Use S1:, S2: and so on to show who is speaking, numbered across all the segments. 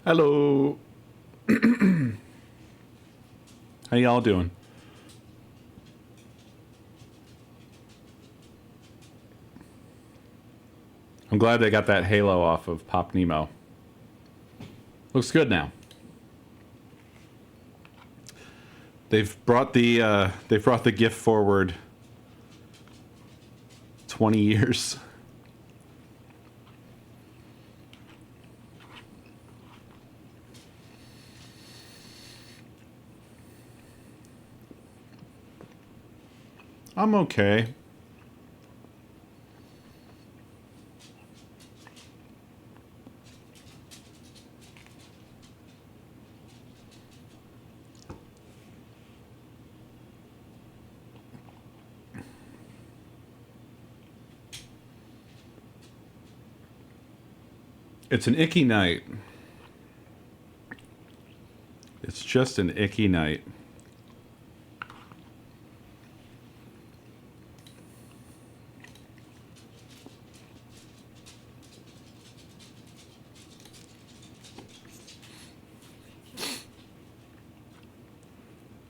S1: Hello. How y'all doing? I'm glad they got that halo off of Pop Nemo. Looks good now. They've brought the GIF forward 20 years. I'm okay. It's an icky night. It's just an icky night.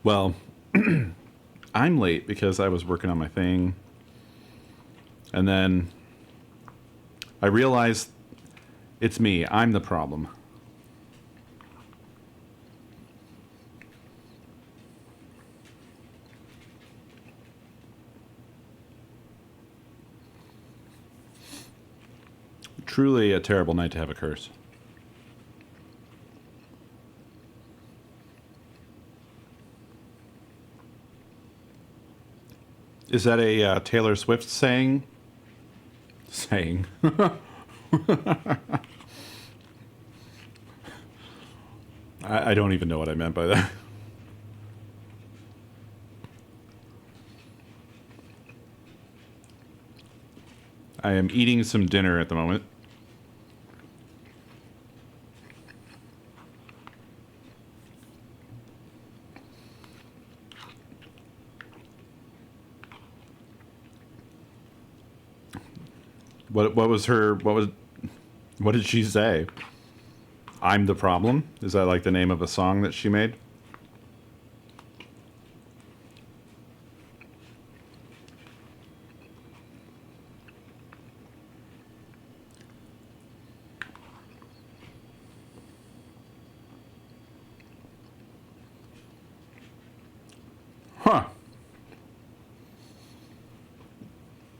S1: Well, I'm late because I was working on my thing. And then I realized it's me. I'm the problem. Truly a terrible night to have a curse. Is that a Taylor Swift saying? Saying. I don't even know what I meant by that. I am eating some dinner at the moment. What did she say? I'm the problem? Is that like the name of a song that she made? Huh.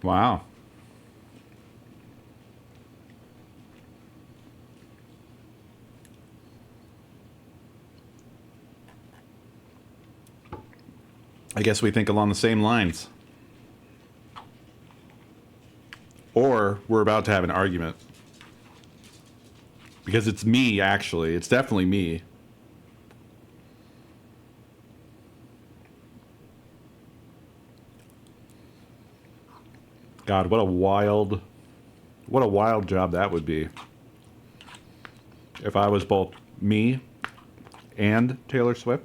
S1: Wow. I guess we think along the same lines. Or we're about to have an argument. Because it's me, actually. It's definitely me. God, what a wild job that would be. If I was both me and Taylor Swift.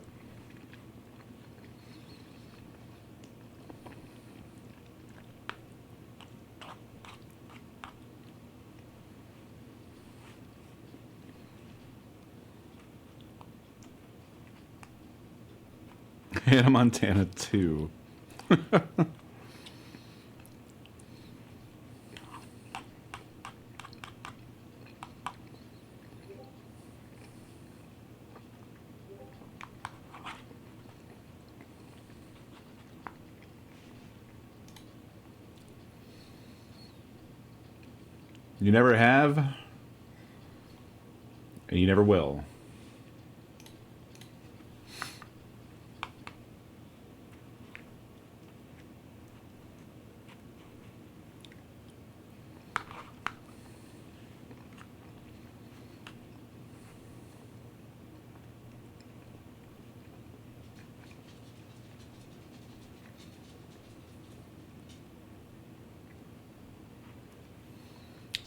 S1: Hannah Montana 2. You never have, and you never will.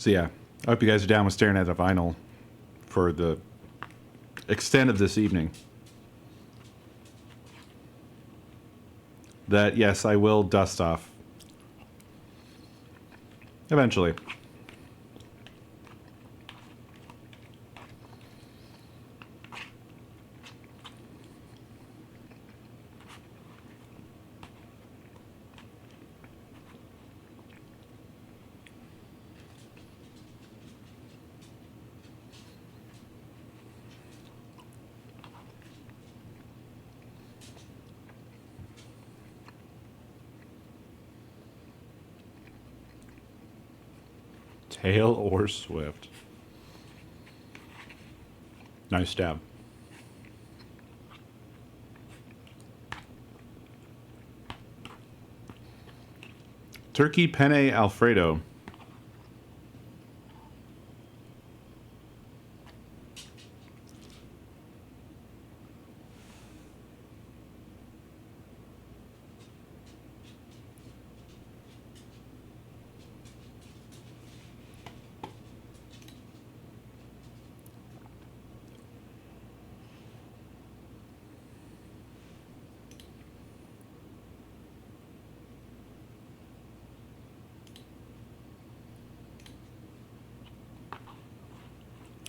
S1: So yeah, I hope you guys are down with staring at a vinyl for the extent of this evening. That, yes, I will dust off. Eventually. Tail or swift. Nice stab. Turkey penne Alfredo.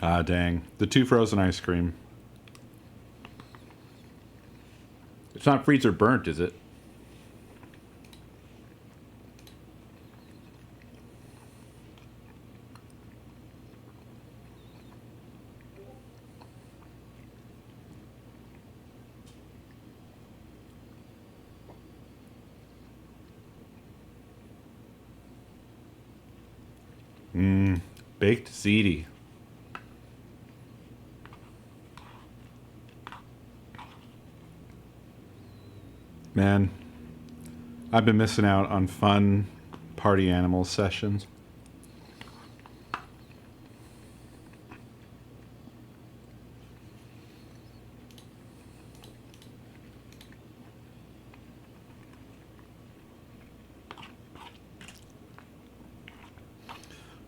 S1: Ah, dang. The 2 frozen ice cream. It's not freezer burnt, is it? Baked ziti. Man, I've been missing out on fun party animal sessions.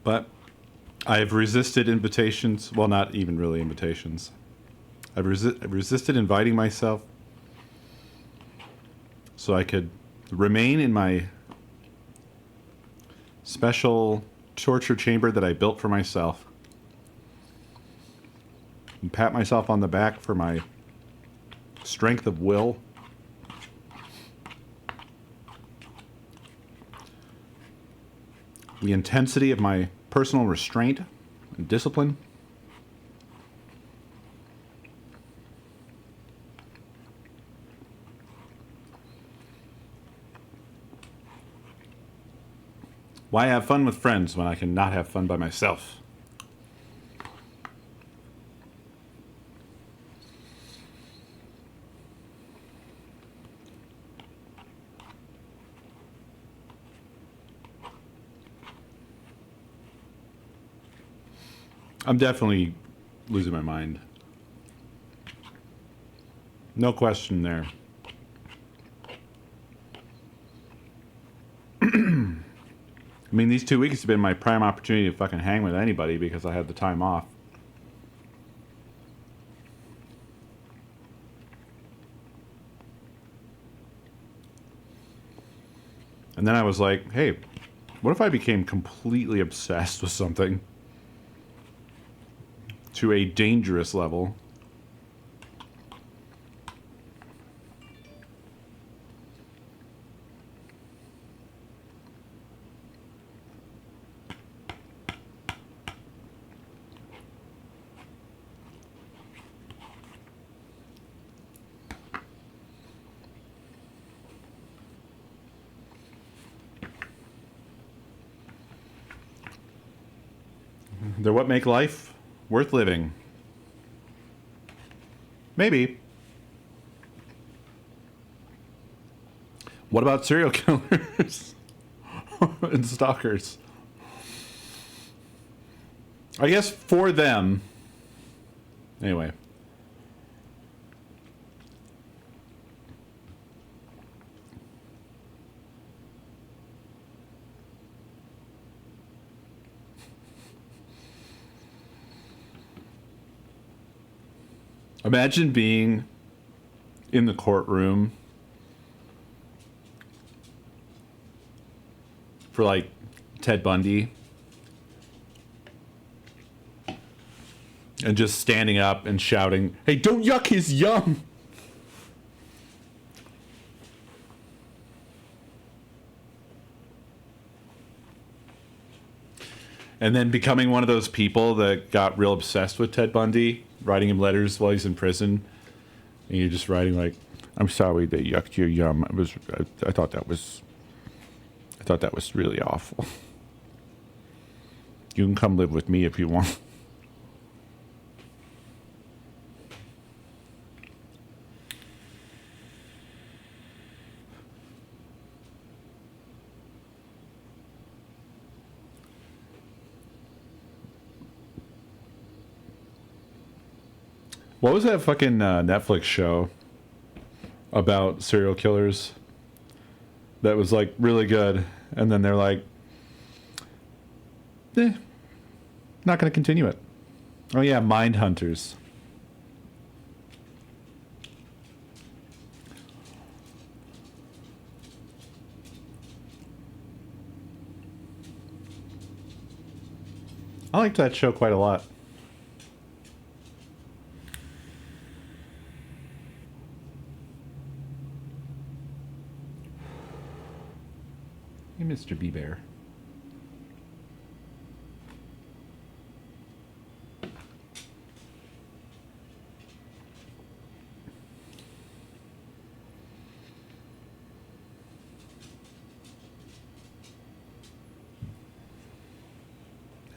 S1: But I've resisted invitations. Well, not even really invitations. I've resisted inviting myself so I could remain in my special torture chamber that I built for myself and pat myself on the back for my strength of will. The intensity of my personal restraint and discipline. Why have fun with friends when I can not have fun by myself? I'm definitely losing my mind. No question there. I mean, these 2 weeks have been my prime opportunity to fucking hang with anybody because I had the time off. And then I was like, hey, what if I became completely obsessed with something to a dangerous level? They're what make life worth living. Maybe. What about serial killers and stalkers? I guess for them. Anyway. Imagine being in the courtroom for like Ted Bundy and just standing up and shouting, "Hey, don't yuck his yum!" And then becoming one of those people that got real obsessed with Ted Bundy, writing him letters while he's in prison, and you're just writing like, "I'm sorry they yucked your yum. I thought that was really awful." You can come live with me if you want. What was that fucking Netflix show about serial killers that was like really good? And then they're like, not going to continue it. Oh yeah, Mind Hunters. I liked that show quite a lot. Hey, Mr. B-Bear.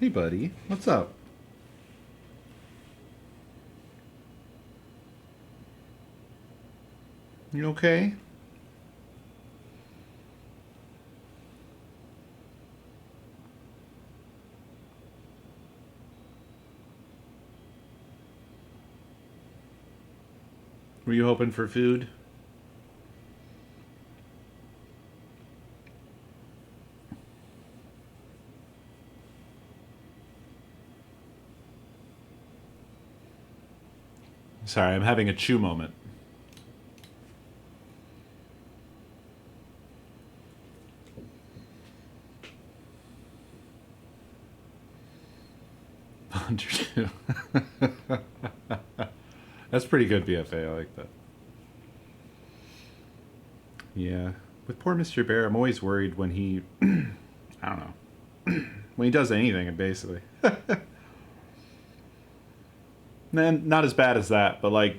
S1: Hey, buddy. What's up? You okay? Were you hoping for food? Sorry, I'm having a chew moment. That's pretty good, BFA. I like that. Yeah. With poor Mr. Bear, I'm always worried when he... I don't know. When he does anything, basically. Man, not as bad as that, but like,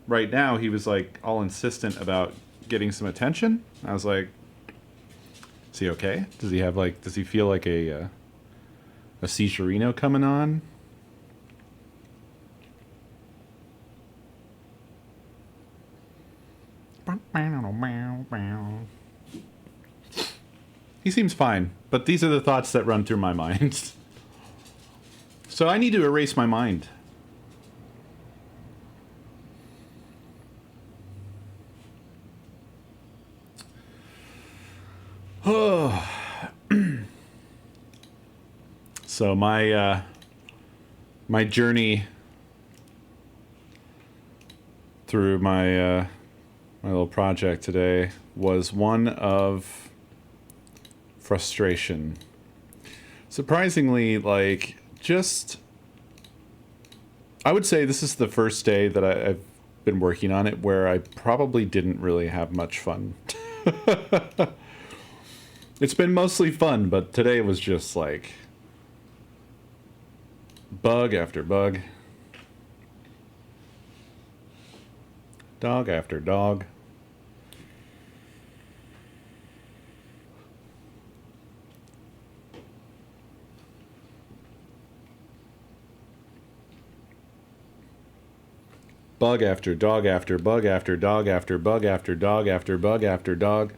S1: right now, he was like all insistent about getting some attention. I was like, is he okay? Does he have like, does he feel like a seizurino coming on? He seems fine, but these are the thoughts that run through my mind. So I need to erase my mind. So my journey through my my little project today was one of frustration. Surprisingly, like, just... I would say this is the first day that I've been working on it where I probably didn't really have much fun. It's been mostly fun, but today was just like... bug after bug. Dog after dog. Bug after dog after bug after dog after bug after dog after bug after dog.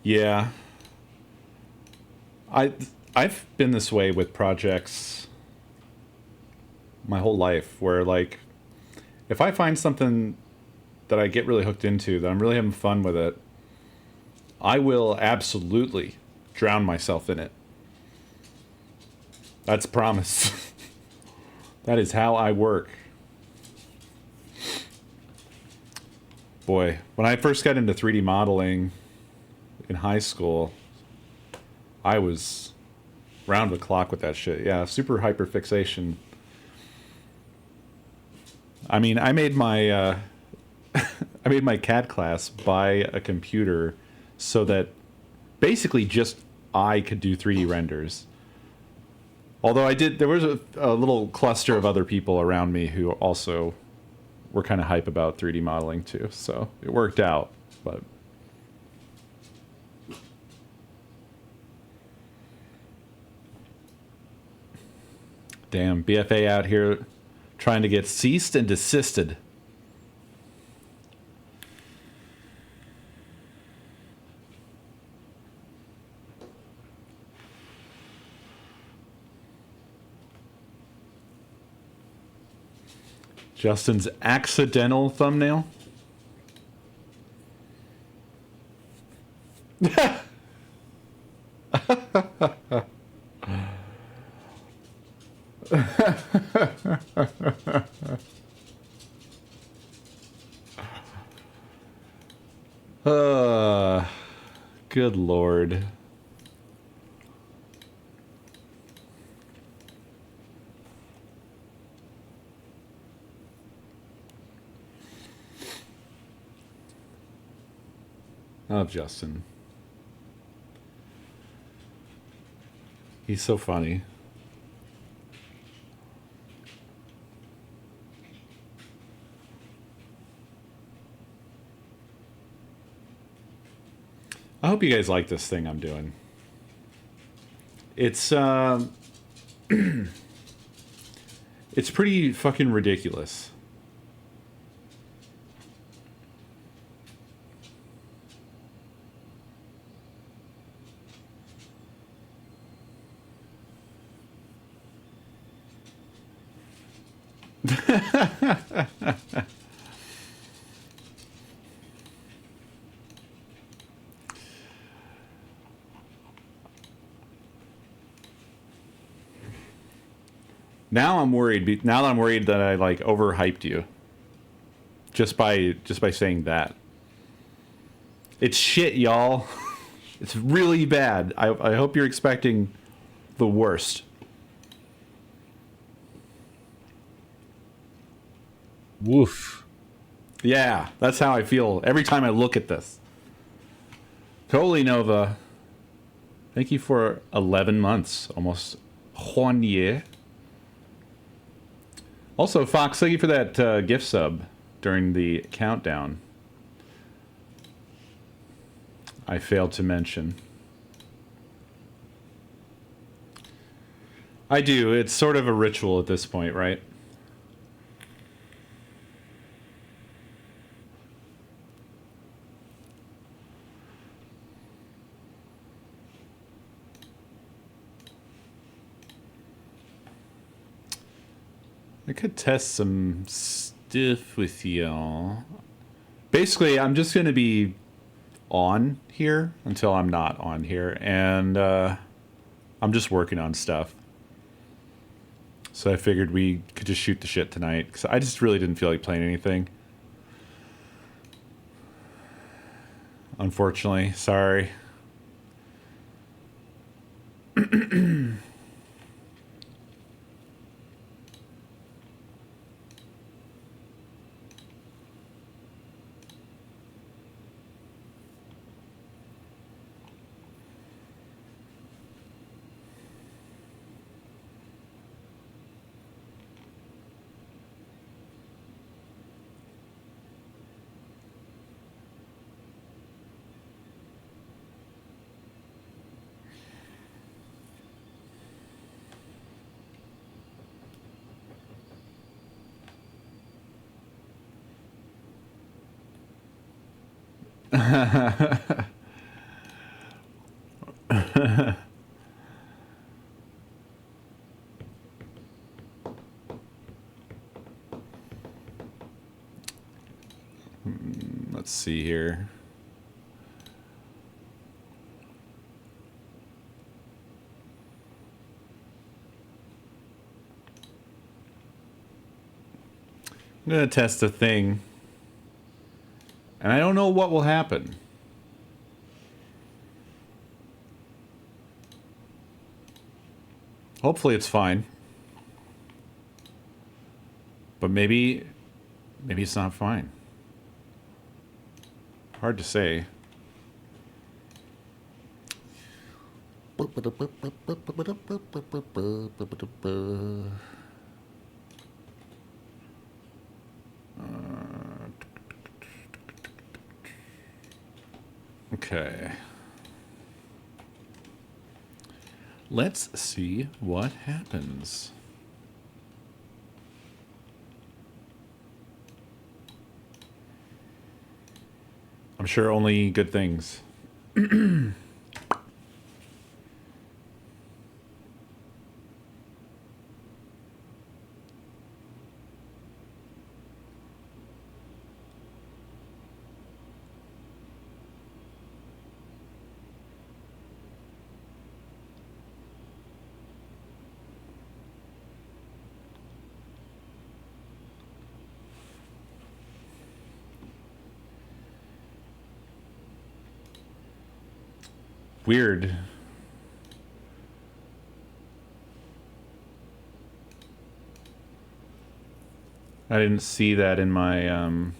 S1: Yeah. I've been this way with projects my whole life, where like if I find something that I get really hooked into, that I'm really having fun with it, I will absolutely drown myself in it. That's a promise. That is how I work. Boy, when I first got into 3D modeling in high school, I was round the clock with that shit. Yeah, super hyper fixation. I mean, I made my I made my CAD class buy a computer so that basically just I could do 3D renders. Although there was a little cluster of other people around me who also were kind of hype about 3D modeling too, so it worked out. But Damn, BFA out here trying to get ceased and desisted. Justin's accidental thumbnail. Good Lord. Oh, Justin. He's so funny. I hope you guys like this thing I'm doing. It's it's pretty fucking ridiculous. Now I'm worried. Now that I'm worried that I like overhyped you, just by saying that. It's shit, y'all. It's really bad. I hope you're expecting the worst.
S2: Woof.
S1: Yeah, that's how I feel every time I look at this. Totally Nova. Thank you for 11 months, almost 1 year. Also, Fox, thank you for that gift sub during the countdown. I failed to mention. I do. It's sort of a ritual at this point, right? I could test some stuff with y'all. Basically, I'm just going to be on here until I'm not on here, and I'm just working on stuff. So I figured we could just shoot the shit tonight, because I just really didn't feel like playing anything. Unfortunately, sorry. Let's see here. I'm going to test a thing, and I don't know what will happen. Hopefully it's fine. But maybe it's not fine. Hard to say. Okay. Let's see what happens. I'm sure only good things. Weird. I didn't see that in my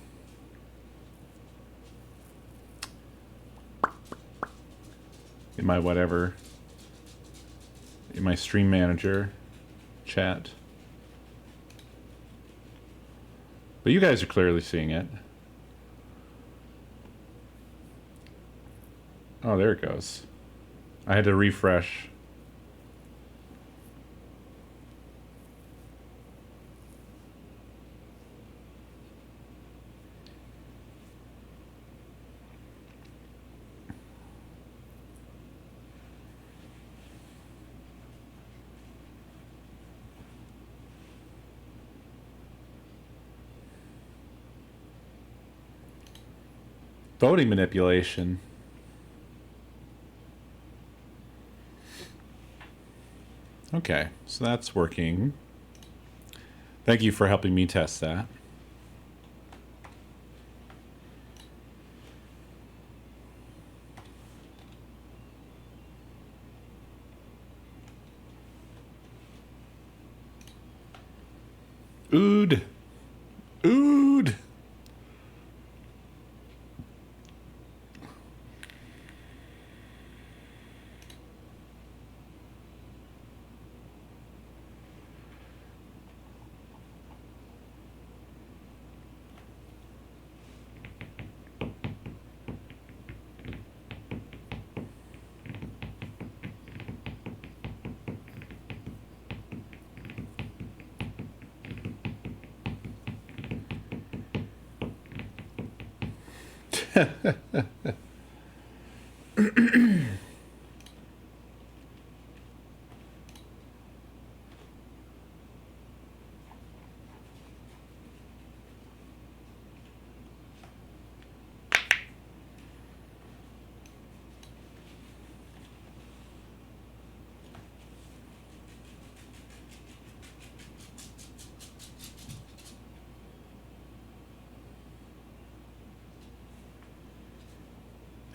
S1: whatever, in my stream manager chat. But you guys are clearly seeing it. Oh, there it goes. I had to refresh. Voting manipulation. Okay, so that's working. Thank you for helping me test that. Ood. Ood.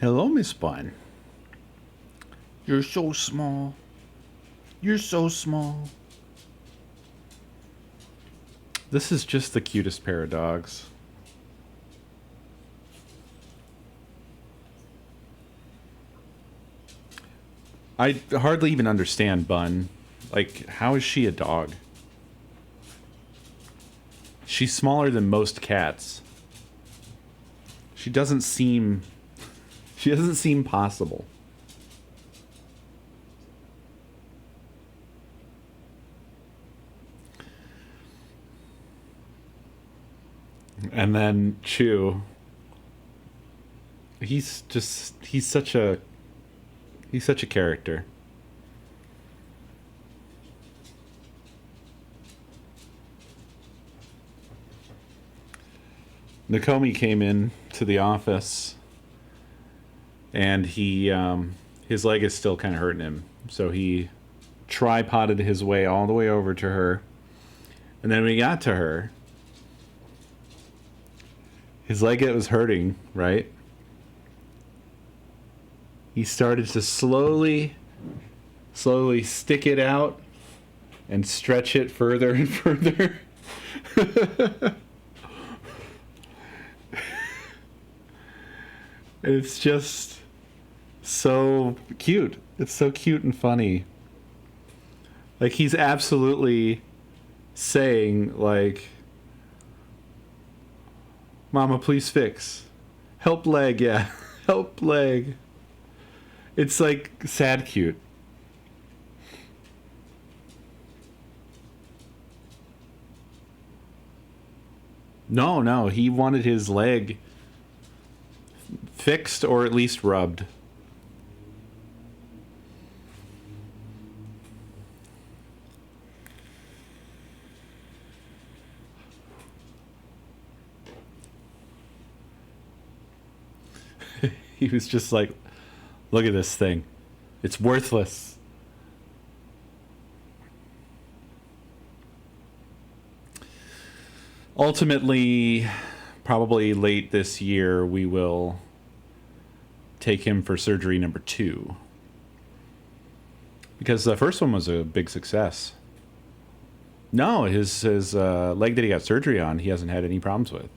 S1: Hello, Miss Bun. You're so small. You're so small. This is just the cutest pair of dogs. I hardly even understand Bun. Like, how is she a dog? She's smaller than most cats. She doesn't seem possible. And then Chew. He's such a character. Nakomi came in to the office and he his leg is still kind of hurting him. So he tripoded his way all the way over to her. And then when he got to her, his leg was hurting, right? He started to slowly stick it out and stretch it further and further. It's just so cute. It's so cute and funny. Like, he's absolutely saying, like, Mama, please fix. Help leg, yeah. Help leg. It's like sad cute. No, he wanted his leg fixed or at least rubbed. He was just like, look at this thing. It's worthless. Ultimately, probably late this year, we will take him for surgery number 2. Because the first one was a big success. No, his leg that he got surgery on, he hasn't had any problems with.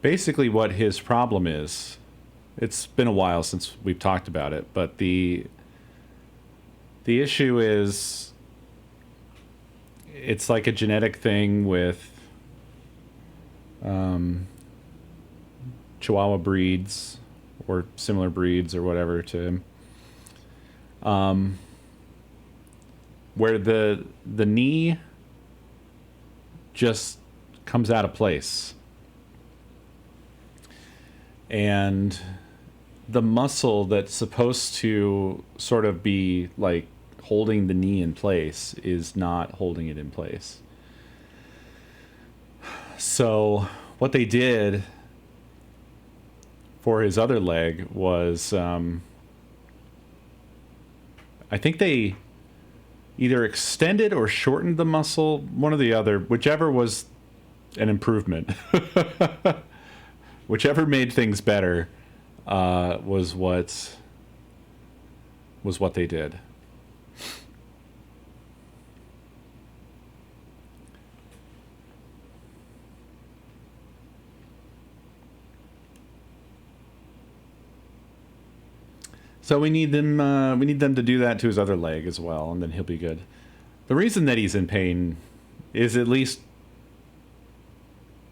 S1: Basically what his problem is, it's been a while since we've talked about it, but the issue is it's like a genetic thing with Chihuahua breeds or similar breeds or whatever to him, where the knee just comes out of place. And the muscle that's supposed to sort of be like holding the knee in place is not holding it in place. So what they did for his other leg was, I think they either extended or shortened the muscle, one or the other, whichever was an improvement. Whichever made things better was what they did. So we need them to do that to his other leg as well, and then he'll be good. The reason that he's in pain is at least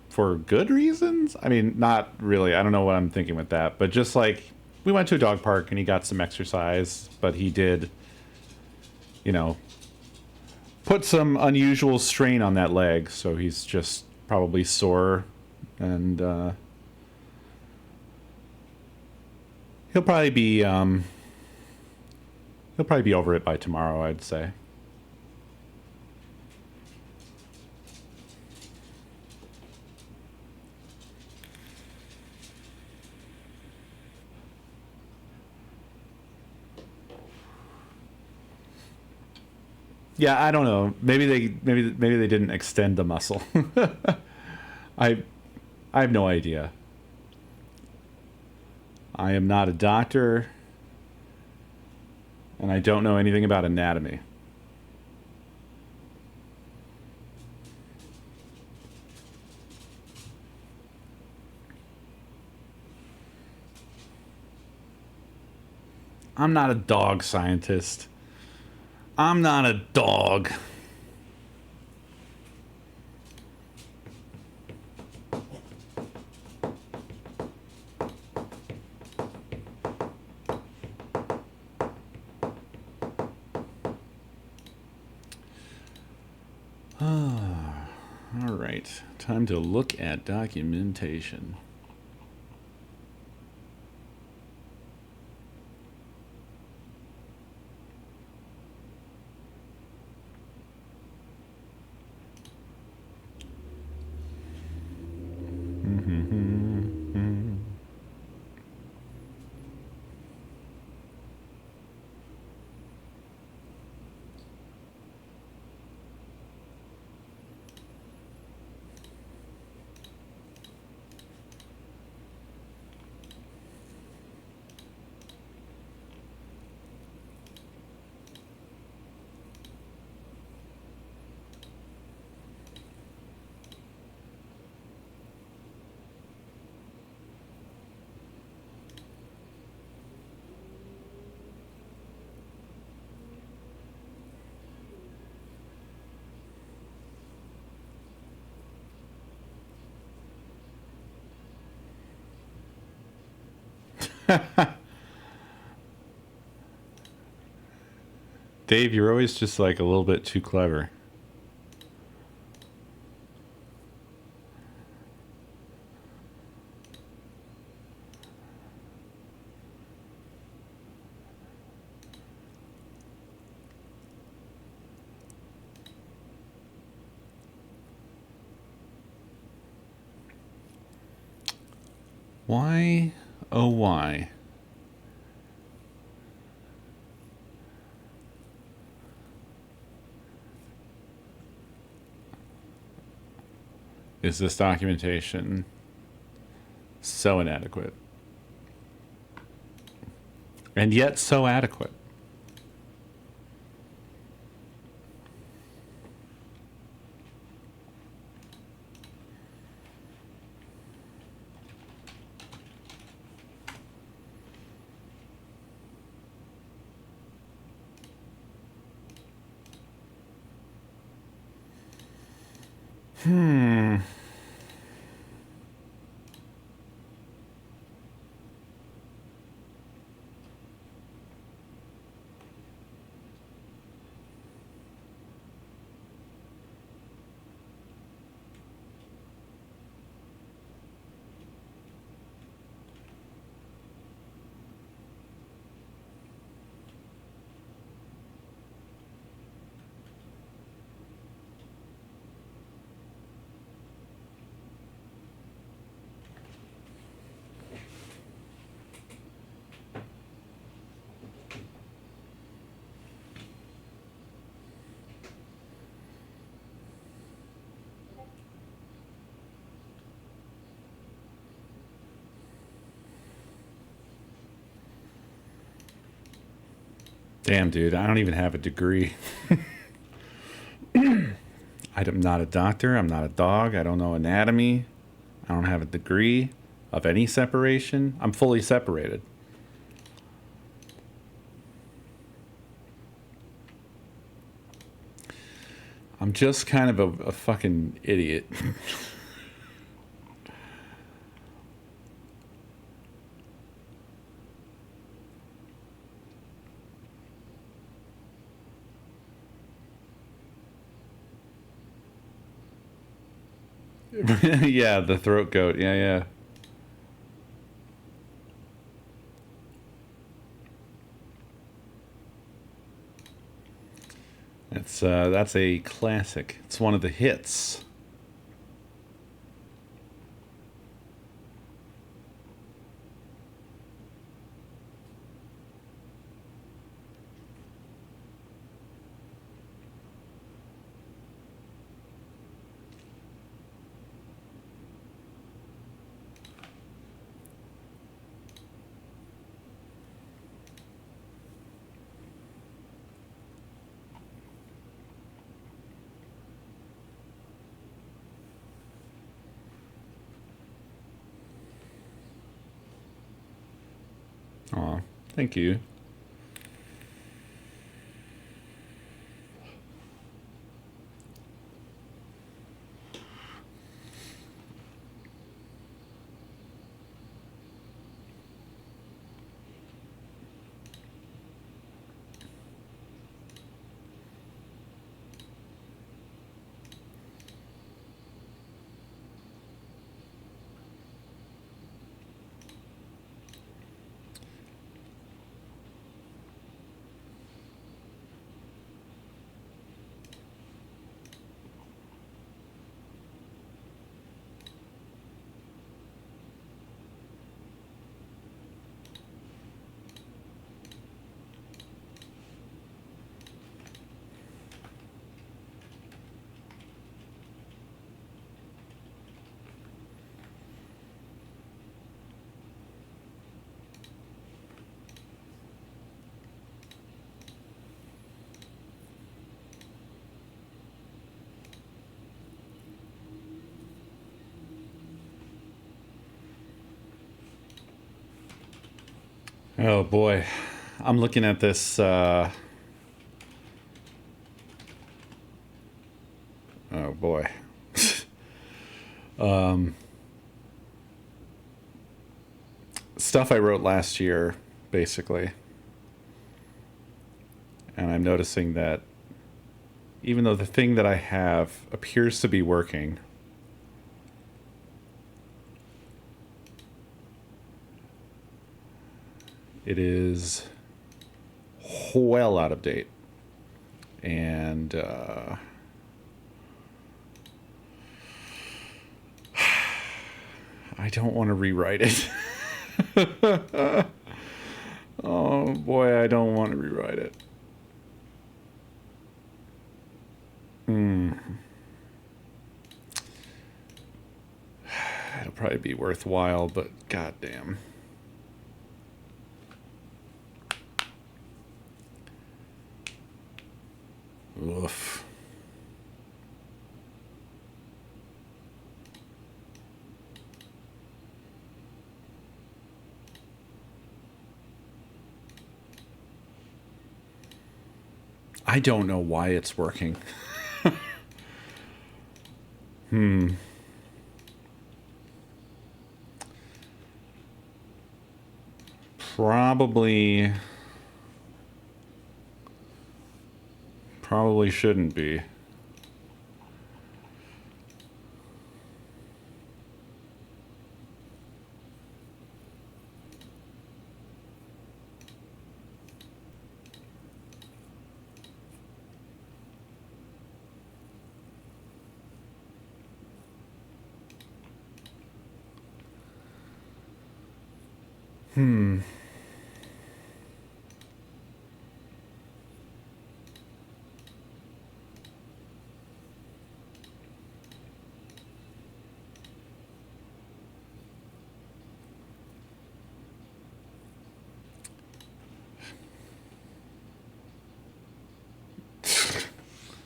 S1: for good reasons. I mean, not really. I don't know what I'm thinking with that, but just like we went to a dog park and he got some exercise, but he did, put some unusual strain on that leg, so he's just probably sore, and he'll probably be over it by tomorrow, I'd say. Yeah, I don't know. Maybe they didn't extend the muscle. I have no idea. I am not a doctor, and I don't know anything about anatomy. I'm not a dog scientist. I'm not a dog. All right, time to look at documentation. Dave, you're always just like a little bit too clever. Why, oh why? Is this documentation so inadequate? And yet so adequate. Damn, dude, I don't even have a degree. I'm not a doctor. I'm not a dog. I don't know anatomy. I don't have a degree of any separation. I'm fully separated. I'm just kind of a fucking idiot. Yeah, the throat goat. Yeah, yeah. It's that's a classic. It's one of the hits. Aw, thank you. Oh boy, I'm looking at this. Oh boy. Stuff I wrote last year, basically. And I'm noticing that even though the thing that I have appears to be working, it is well out of date. And I don't want to rewrite it. Oh boy, I don't want to rewrite it. It'll probably be worthwhile, but goddamn. Oof. I don't know why it's working. Probably shouldn't be.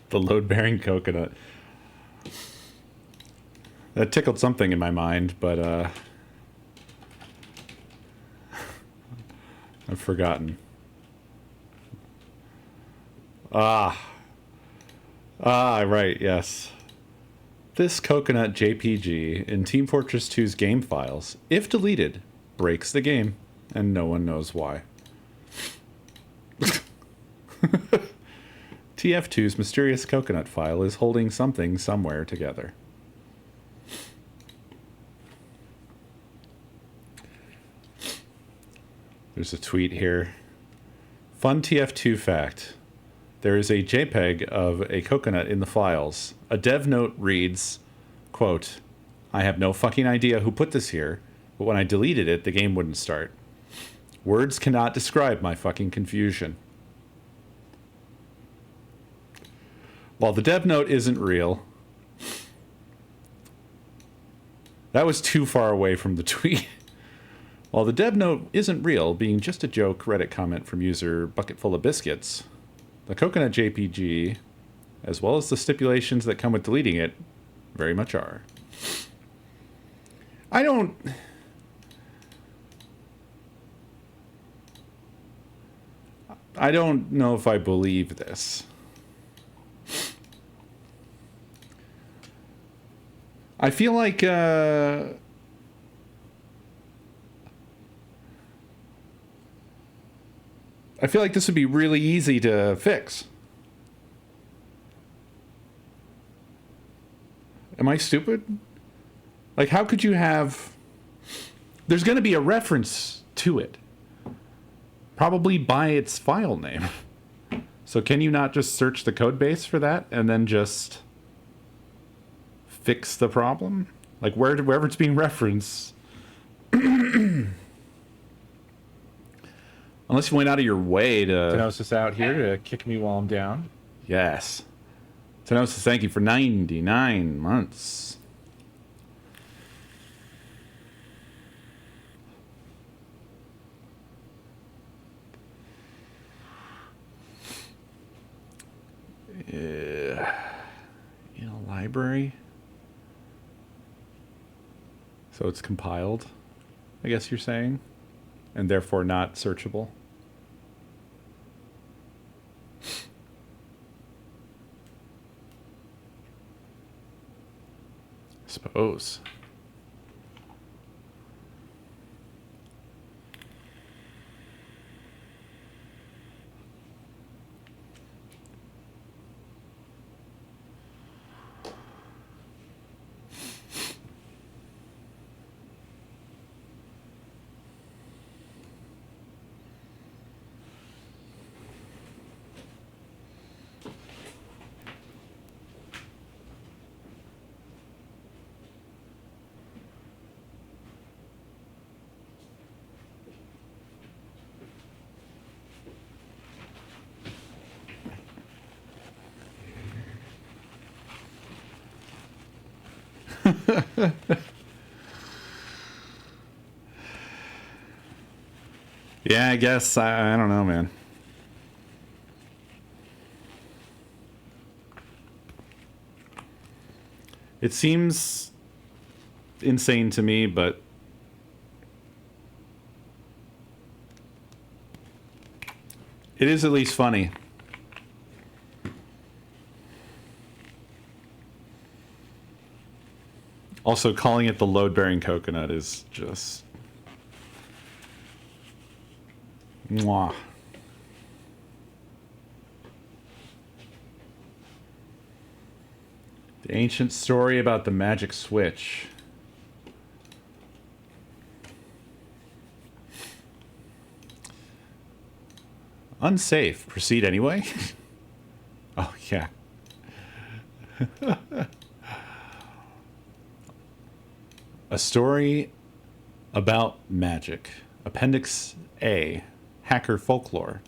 S1: The load-bearing coconut. That tickled something in my mind, but I've forgotten. Right, yes. This coconut JPG in Team Fortress 2's game files, if deleted, breaks the game, and no one knows why. TF2's mysterious coconut file is holding something somewhere together. There's a tweet here. Fun TF2 fact. There is a JPEG of a coconut in the files. A dev note reads, quote, I have no fucking idea who put this here, but when I deleted it, the game wouldn't start. Words cannot describe my fucking confusion. While the dev note isn't real, that was too far away from the tweet. While the dev note isn't real, being just a joke Reddit comment from user Bucketful of Biscuits, the coconut JPG, as well as the stipulations that come with deleting it, very much are. I don't know if I believe this. I feel like this would be really easy to fix. Am I stupid? Like, how could you have... There's going to be a reference to it. Probably by its file name. So can you not just search the code base for that and then just fix the problem? Like, wherever it's being referenced... Unless you went out of your way to...
S2: Tenosis out here to kick me while I'm down.
S1: Yes. Tenosis, thank you for 99 months. In a library? So it's compiled, I guess you're saying? And therefore not searchable? I suppose. Yeah, I guess. I don't know, man. It seems insane to me, but it is at least funny. Also, calling it the load-bearing coconut is just... Mwah. The ancient story about the magic switch. Unsafe. Proceed anyway? Oh, yeah. A story about magic. Appendix A. Hacker folklore.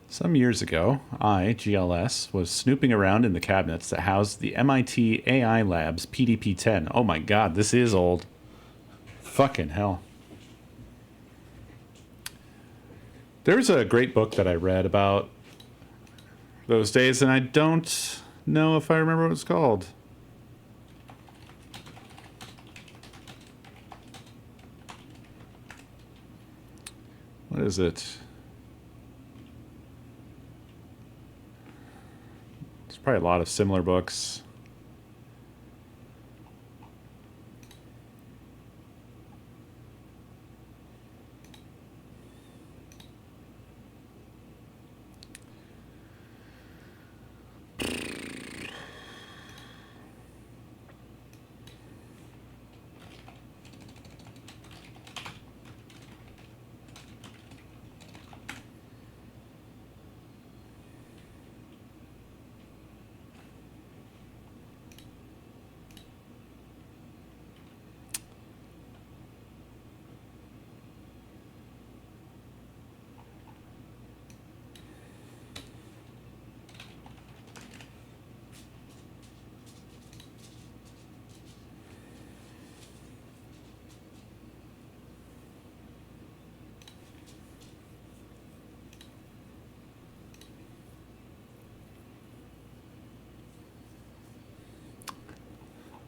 S1: Some years ago, I, GLS, was snooping around in the cabinets that housed the MIT AI Labs PDP-10. Oh my god, this is old. Fucking hell. There's a great book that I read about those days, and I don't know if I remember what it's called. What is it? There's probably a lot of similar books.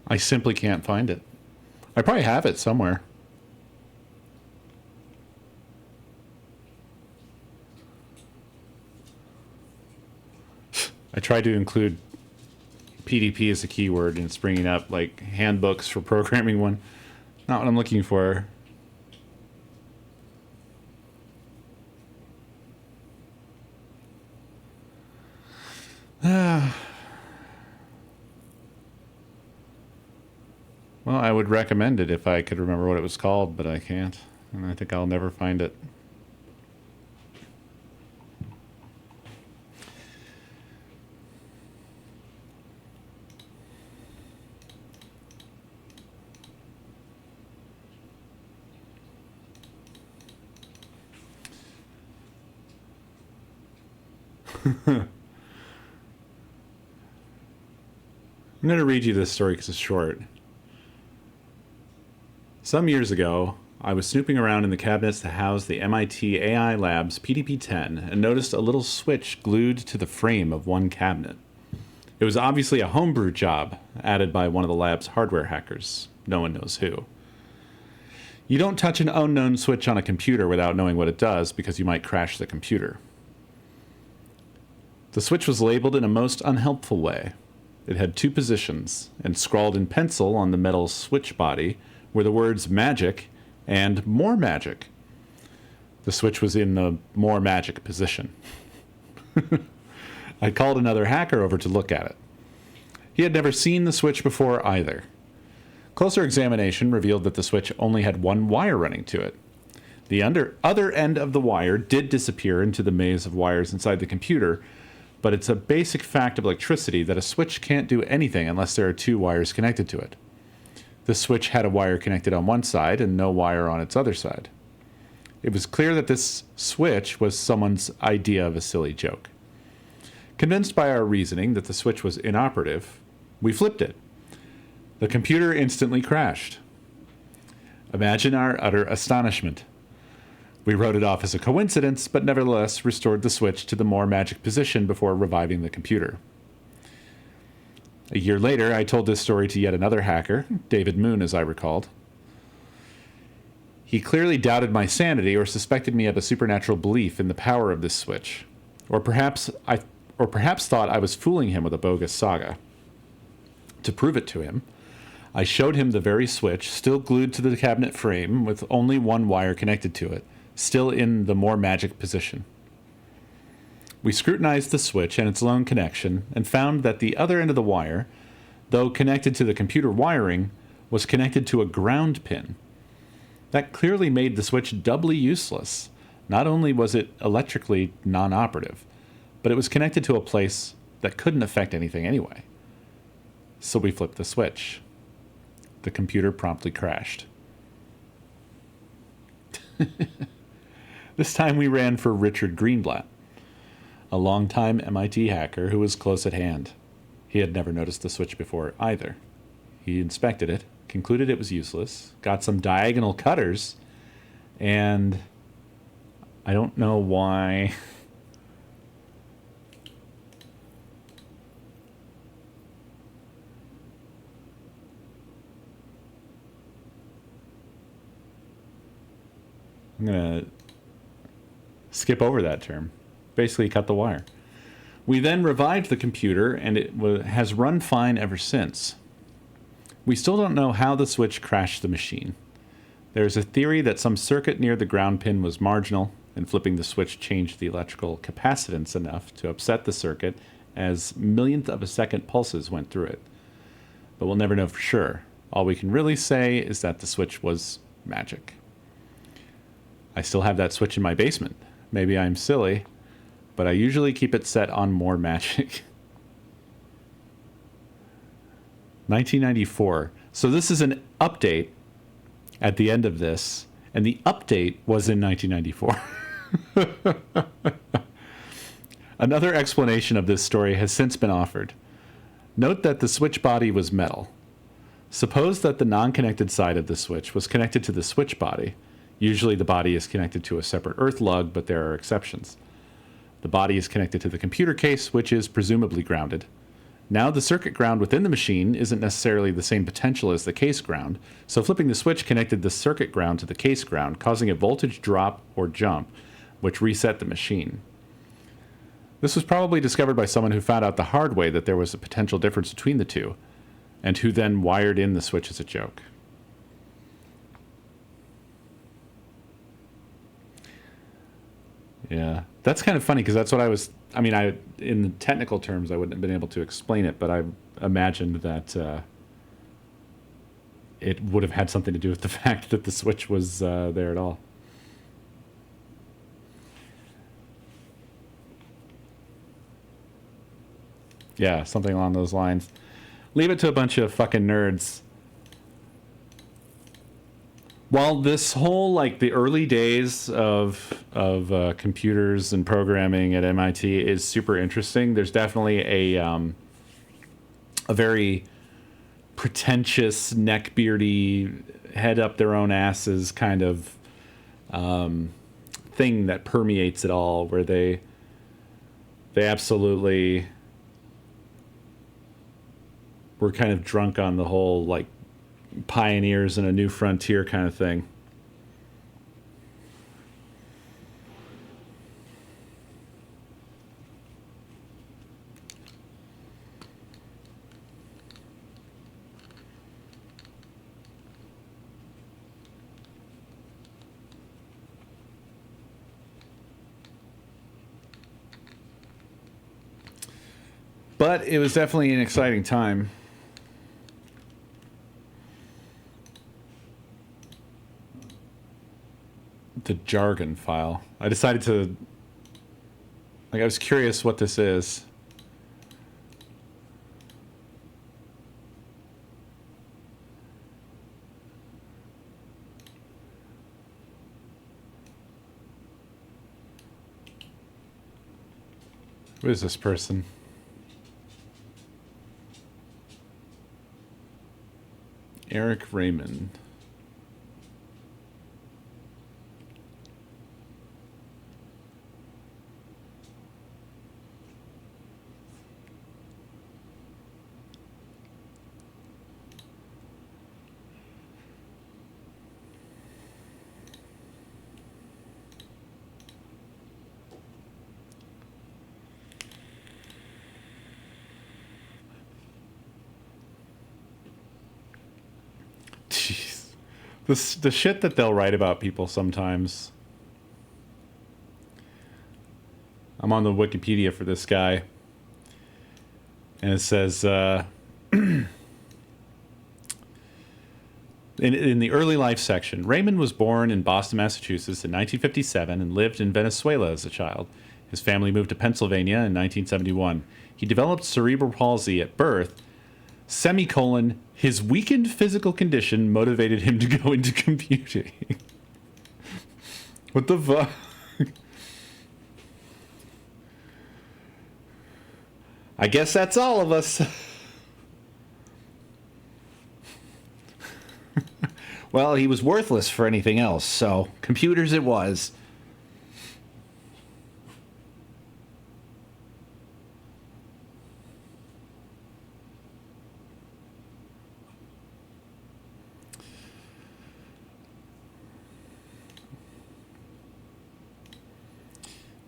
S1: I simply can't find it. I probably have it somewhere. I tried to include PDP as a keyword, and it's bringing up like handbooks for programming one. Not what I'm looking for. Well, I would recommend it if I could remember what it was called, but I can't. And I think I'll never find it. I'm going to read you this story because it's short. Some years ago, I was snooping around in the cabinets that housed the MIT AI Labs PDP-10 and noticed a little switch glued to the frame of one cabinet. It was obviously a homebrew job added by one of the lab's hardware hackers. No one knows who. You don't touch an unknown switch on a computer without knowing what it does because you might crash the computer. The switch was labeled in a most unhelpful way. It had two positions, and scrawled in pencil on the metal switch body were the words magic and more magic. The switch was in the more magic position. I called another hacker over to look at it. He had never seen the switch before either. Closer examination revealed that the switch only had one wire running to it. The other end of the wire did disappear into the maze of wires inside the computer, but it's a basic fact of electricity that a switch can't do anything unless there are two wires connected to it. The switch had a wire connected on one side and no wire on its other side. It was clear that this switch was someone's idea of a silly joke. Convinced by our reasoning that the switch was inoperative, We flipped it. The computer instantly crashed. Imagine our utter astonishment. We wrote it off as a coincidence, but nevertheless restored the switch to the more magic position before reviving the computer. A year later, I told this story to yet another hacker, David Moon, as I recalled. He clearly doubted my sanity or suspected me of a supernatural belief in the power of this switch, or perhaps thought I was fooling him with a bogus saga. To prove it to him, I showed him the very switch, still glued to the cabinet frame with only one wire connected to it, still in the more magic position. We scrutinized the switch and its lone connection and found that the other end of the wire, though connected to the computer wiring, was connected to a ground pin. That clearly made the switch doubly useless. Not only was it electrically non-operative, but it was connected to a place that couldn't affect anything anyway. So we flipped the switch. The computer promptly crashed. This time we ran for Richard Greenblatt, a longtime MIT hacker who was close at hand. He had never noticed the switch before either. He inspected it, concluded it was useless, got some diagonal cutters, and I don't know why. I'm going to skip over that term. Basically cut the wire. We then revived the computer, and it has run fine ever since. We still don't know how the switch crashed the machine. There is a theory that some circuit near the ground pin was marginal, and flipping the switch changed the electrical capacitance enough to upset the circuit as millionth of a second pulses went through it. But we'll never know for sure. All we can really say is that the switch was magic. I still have that switch in my basement. Maybe I'm silly, but I usually keep it set on more magic. 1994. So this is an update at the end of this, and the update was in 1994. Another explanation of this story has since been offered. Note that the switch body was metal. Suppose that the non-connected side of the switch was connected to the switch body. Usually the body is connected to a separate earth lug, but there are exceptions. The body is connected to the computer case, which is presumably grounded. Now the circuit ground within the machine isn't necessarily the same potential as the case ground, so flipping the switch connected the circuit ground to the case ground, causing a voltage drop or jump, which reset the machine. This was probably discovered by someone who found out the hard way that there was a potential difference between the two, and who then wired in the switch as a joke. Yeah, that's kind of funny because that's what in the technical terms, I wouldn't have been able to explain it, but I imagined that it would have had something to do with the fact that the switch was there at all. Yeah, something along those lines. Leave it to a bunch of fucking nerds. While this whole, the early days of computers and programming at MIT is super interesting, there's definitely a very pretentious, neckbeardy, head up their own asses kind of thing that permeates it all, where they absolutely were kind of drunk on the whole, pioneers in a new frontier kind of thing. But it was definitely an exciting time. The jargon file. I decided to... I was curious what this is. Who is this person? Eric Raymond. Jeez. The shit that they'll write about people sometimes. I'm on the Wikipedia for this guy. And it says, in the early life section, Raymond was born in Boston, Massachusetts in 1957 and lived in Venezuela as a child. His family moved to Pennsylvania in 1971. He developed cerebral palsy at birth, semicolon, his weakened physical condition motivated him to go into computing. What the fuck? I guess that's all of us. Well, he was worthless for anything else, so computers it was.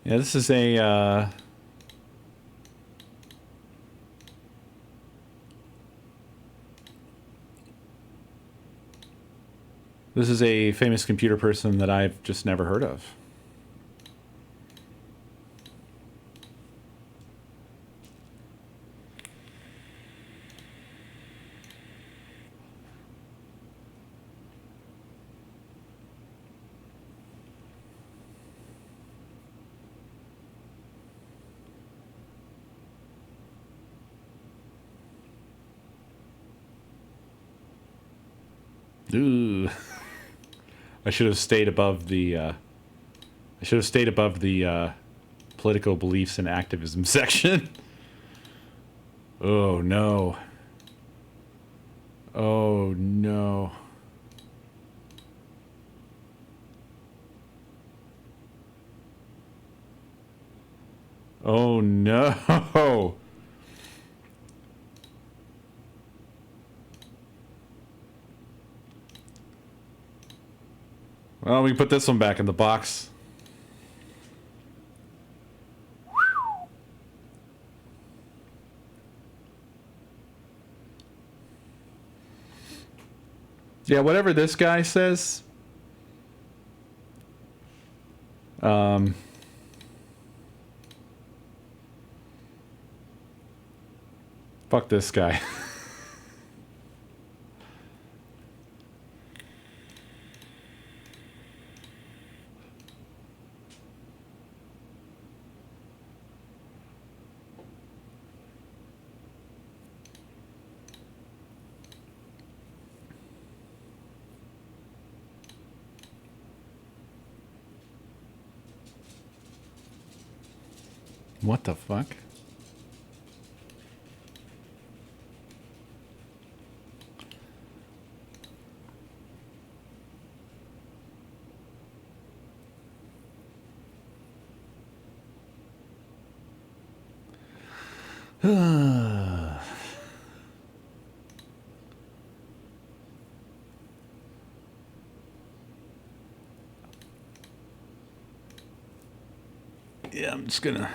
S1: Yeah, this is a famous computer person that I've just never heard of. Ooh. I should have stayed above the political beliefs and activism section. Oh no. Oh no. Oh no. Well, we can put this one back in the box. Yeah, whatever this guy says. Fuck this guy. What the fuck? Yeah, I'm just gonna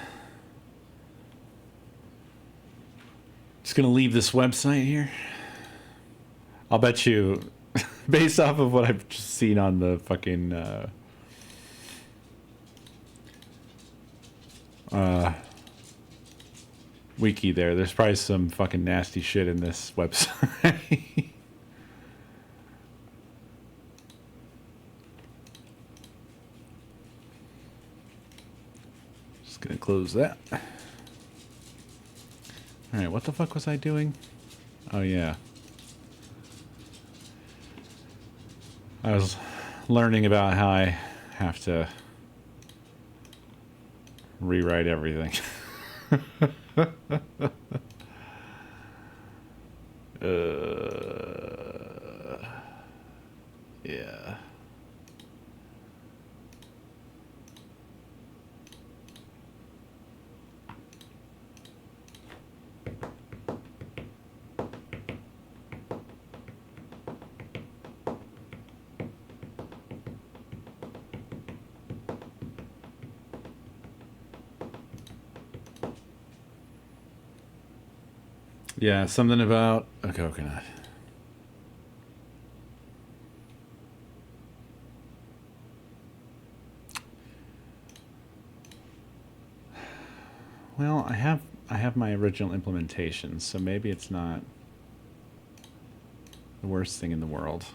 S1: leave this website here. I'll bet you, based off of what I've just seen on the fucking wiki there's probably some fucking nasty shit in this website. Just gonna close that. Alright, what the fuck was I doing? Oh yeah. I was learning about how I have to rewrite everything. Yeah. Yeah, something about a coconut. Well, I have my original implementation, so maybe it's not the worst thing in the world.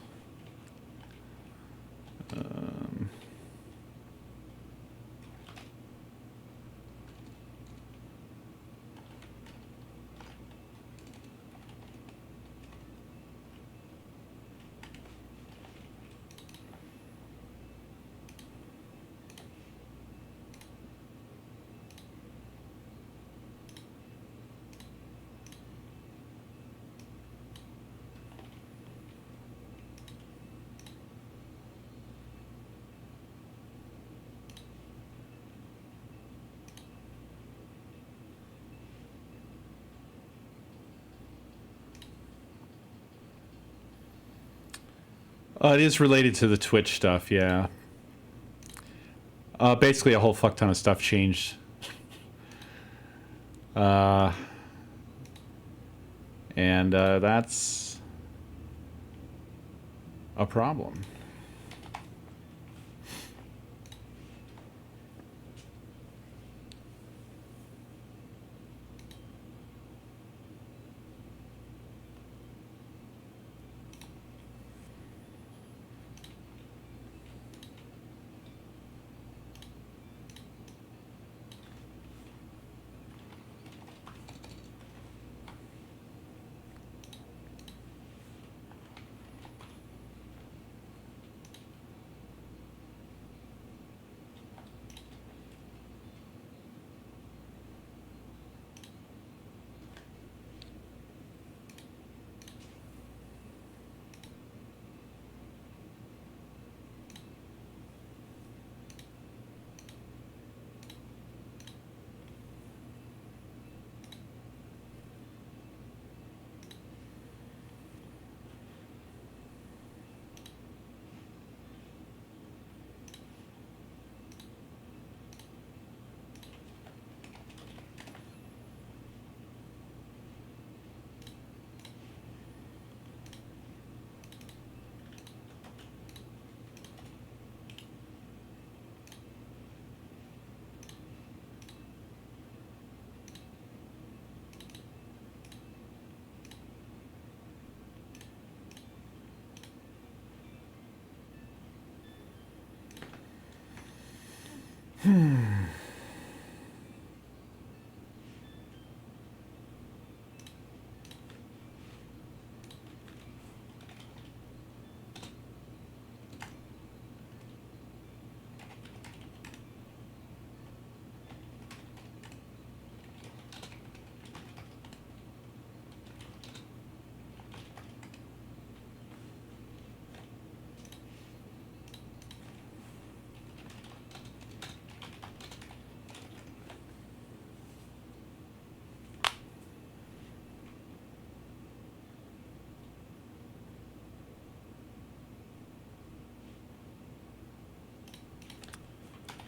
S1: It is related to the Twitch stuff, yeah. Basically, a whole fuck ton of stuff changed. And that's a problem.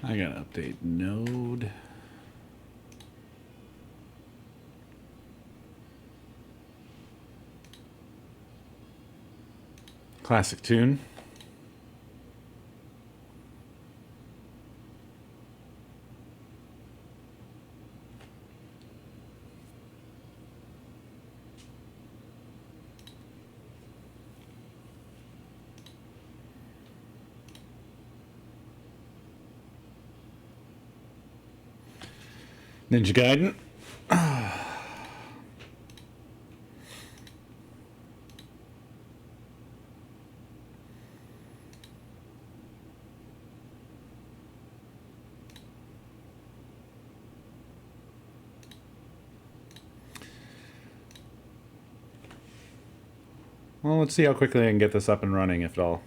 S1: I gotta update Node. Classic tune. Ninja Gaiden. Well, let's see how quickly I can get this up and running, if at all.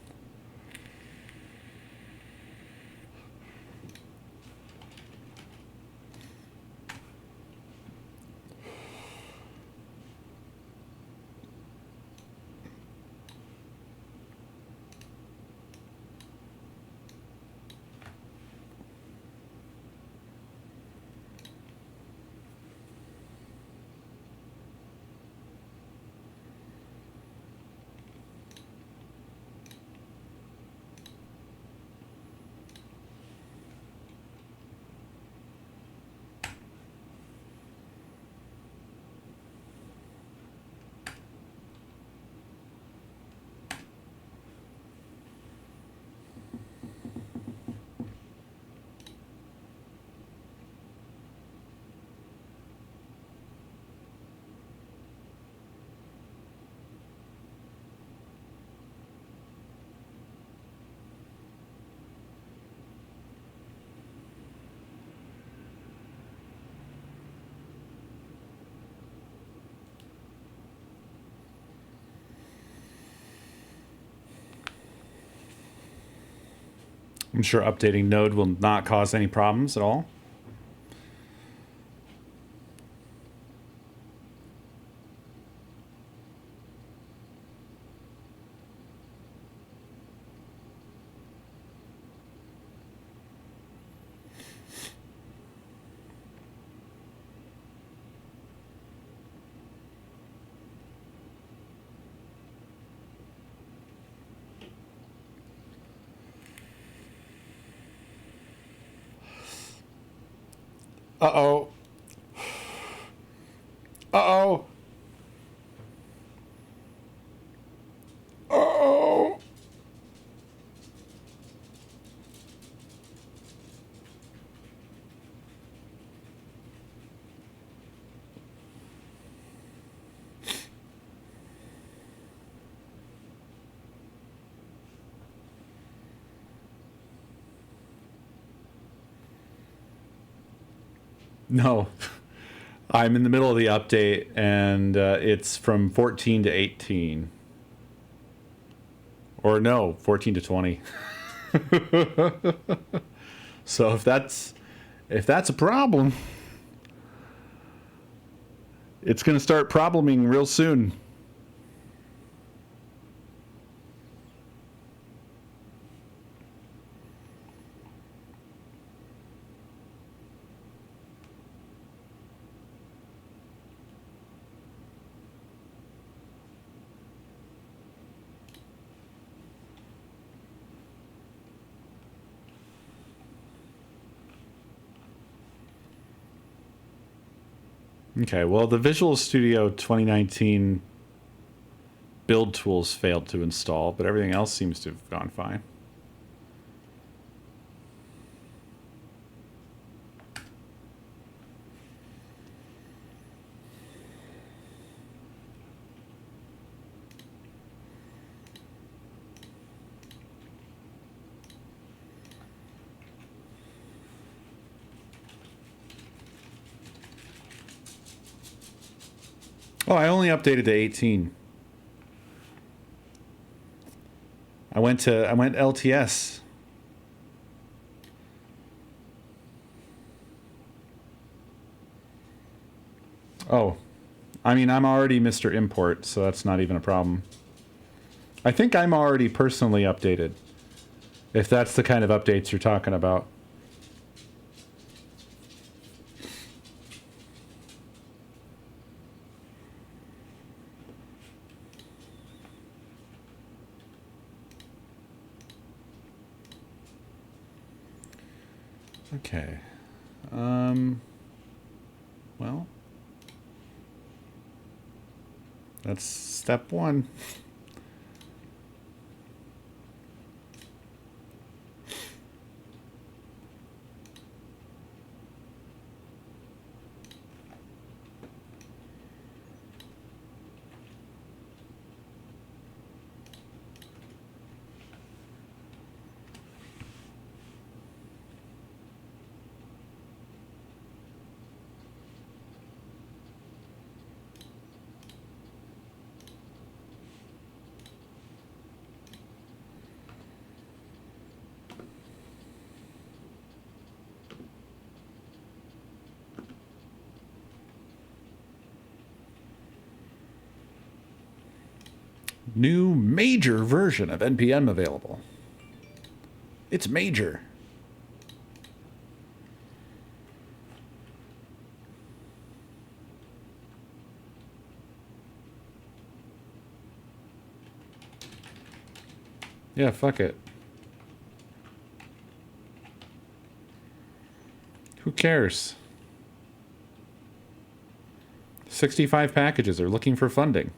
S1: I'm sure updating Node will not cause any problems at all. Uh-oh. Uh-oh. Uh-oh. No. I'm in the middle of the update, and it's from 14 to 18. Or no, 14 to 20. So if that's a problem, it's going to start probleming real soon. Okay, well, the Visual Studio 2019 build tools failed to install, but everything else seems to have gone fine. Oh, I only updated to 18. I went LTS. Oh, I mean, I'm already Mr. Import, so that's not even a problem. I think I'm already personally updated, if that's the kind of updates you're talking about. Okay. Well, that's step one. New major version of NPM available. It's major. Yeah, fuck it. Who cares? 65 packages are looking for funding.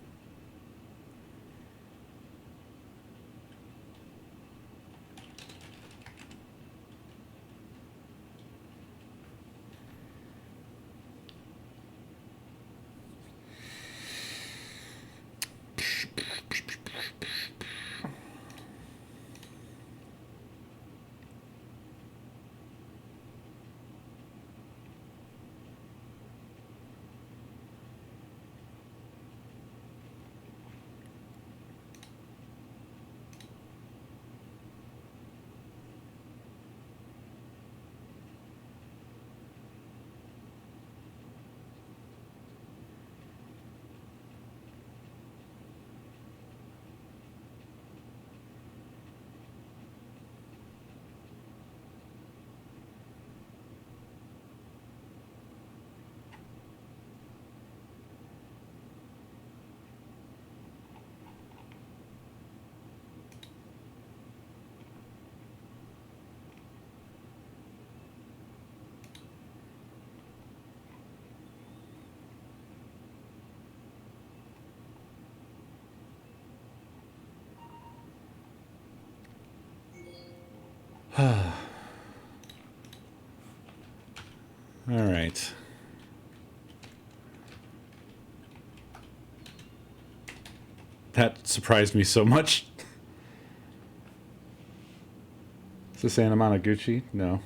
S1: All right. That surprised me so much. Is this Anamanaguchi? No.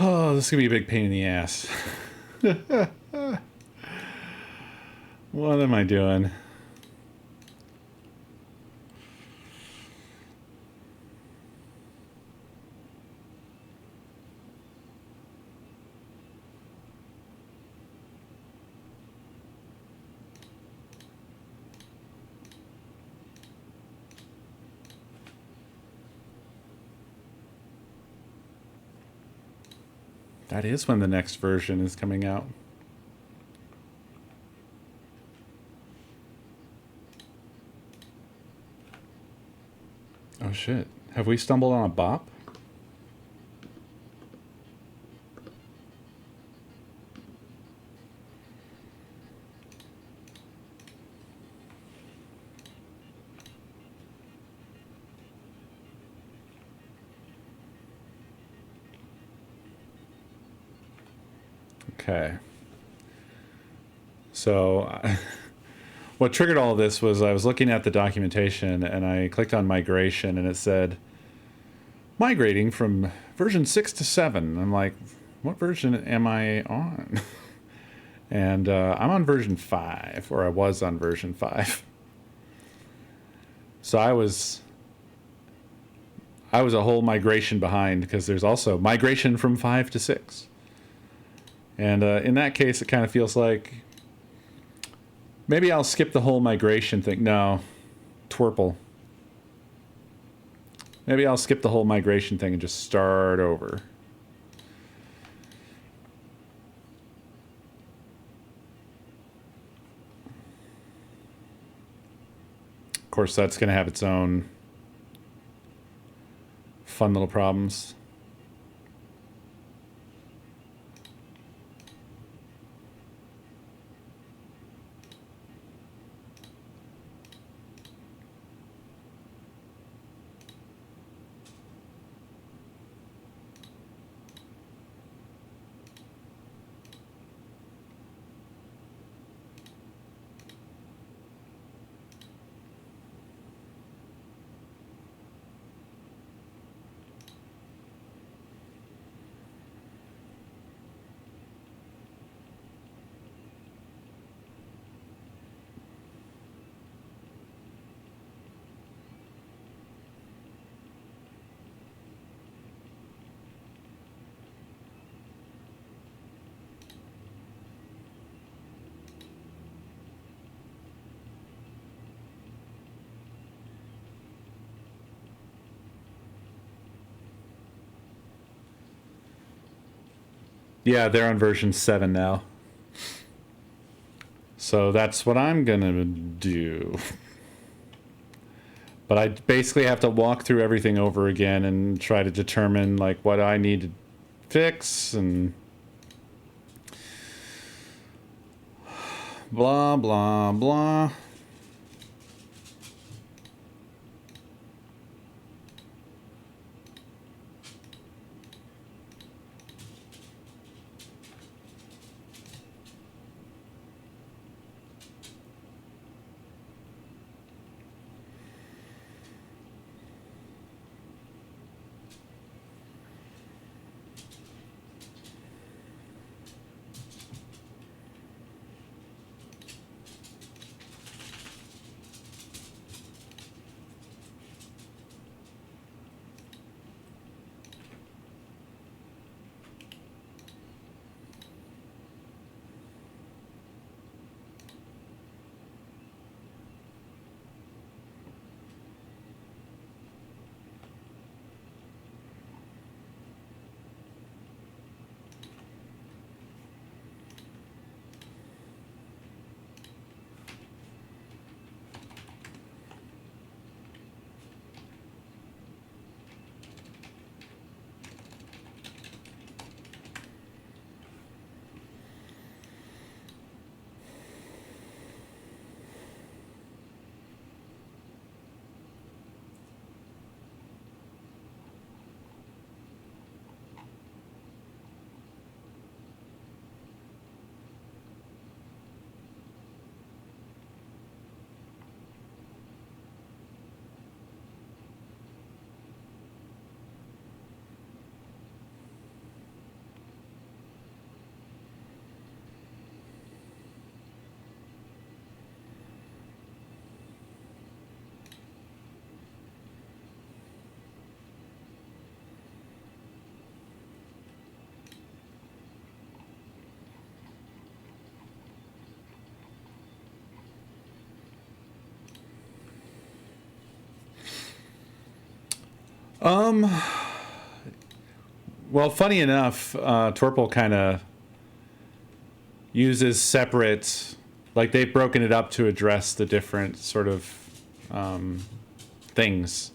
S1: Oh, this is going to be a big pain in the ass. What am I doing? That is when the next version is coming out. Oh shit. Have we stumbled on a bop? Okay. So, what triggered all of this was I was looking at the documentation and I clicked on migration and it said migrating from version 6 to 7. I'm like, what version am I on? And I'm on version 5, or I was on version 5. So I was a whole migration behind because there's also migration from 5 to 6. And in that case, it kind of feels like maybe I'll skip the whole migration thing. No, twerple. Maybe I'll skip the whole migration thing and just start over. Of course, that's going to have its own fun little problems. Yeah, they're on version 7 now. So that's what I'm going to do. But I basically have to walk through everything over again and try to determine like what I need to fix and blah, blah, blah. Um, well, funny enough, Torpal kind of uses separate, like they've broken it up to address the different sort of things.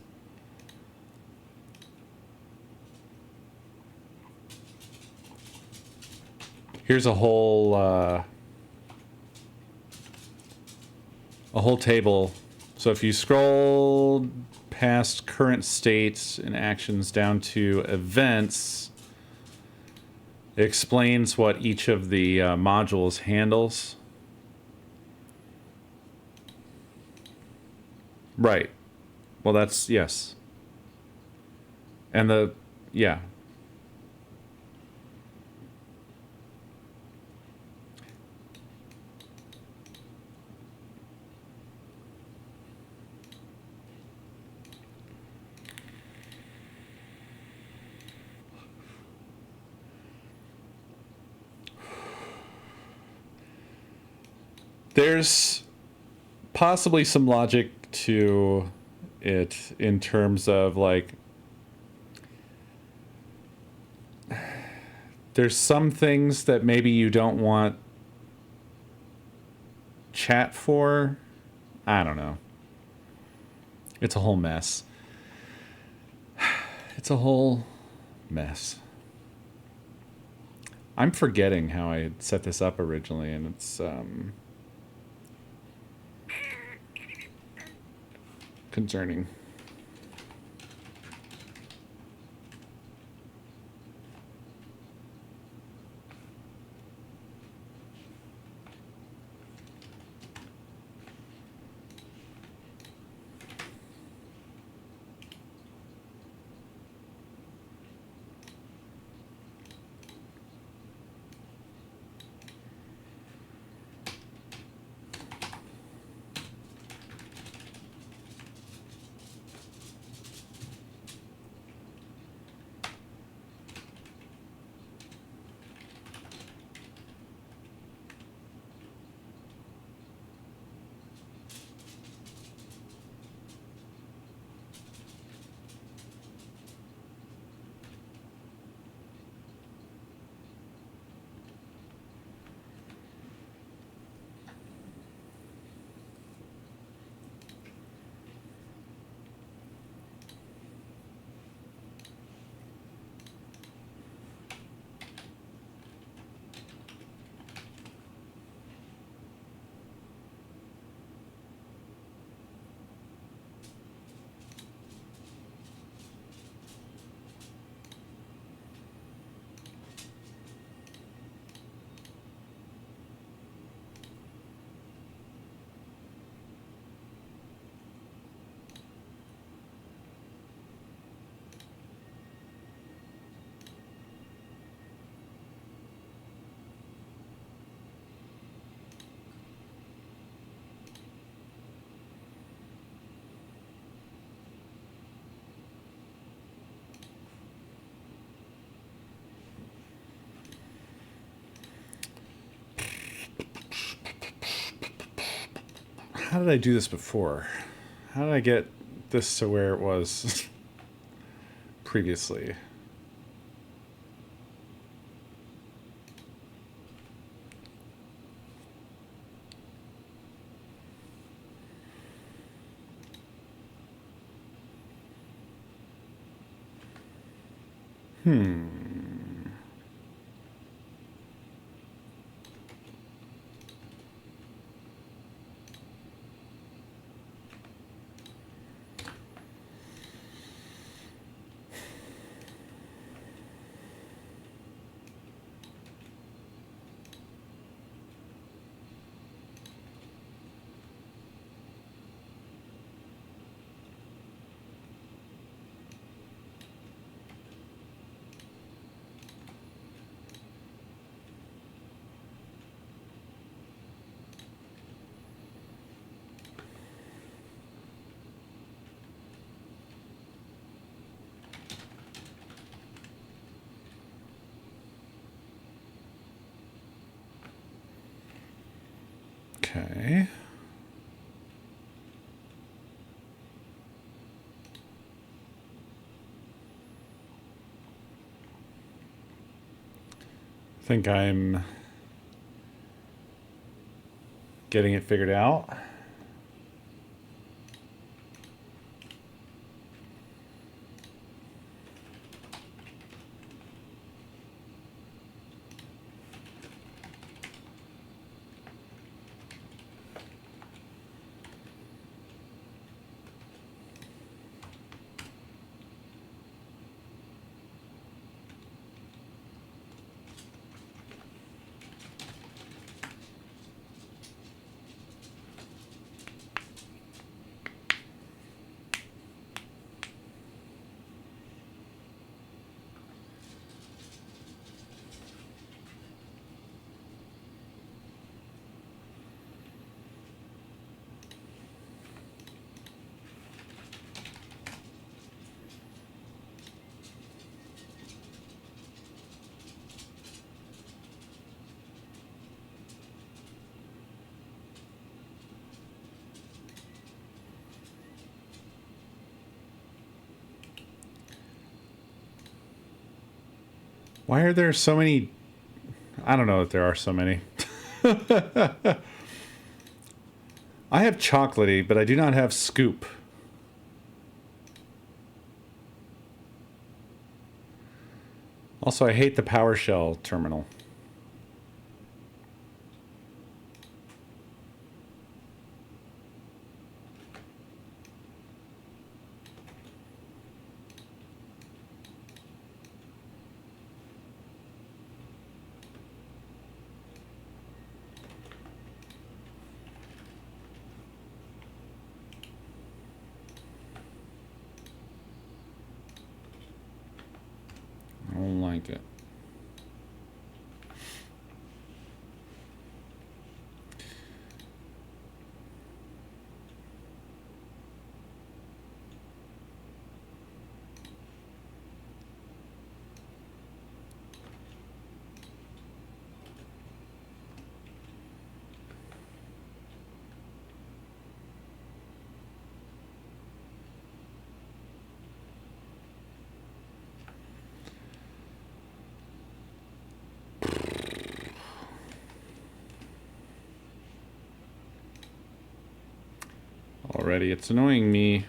S1: Here's a whole table. So if you scroll past current state and actions down to events, it explains what each of the modules handles. Right. Well, that's yes. And yeah. There's possibly some logic to it in terms of like there's some things that maybe you don't want chat for. I don't know. It's a whole mess. It's a whole mess. I'm forgetting how I had set this up originally, and it's concerning. How did I do this before? How did I get this to where it was previously? think I'm getting it figured out. Why are there so many? I don't know that there are so many. I have chocolatey, but I do not have scoop. Also, I hate the PowerShell terminal. I don't like it. Already, it's annoying me.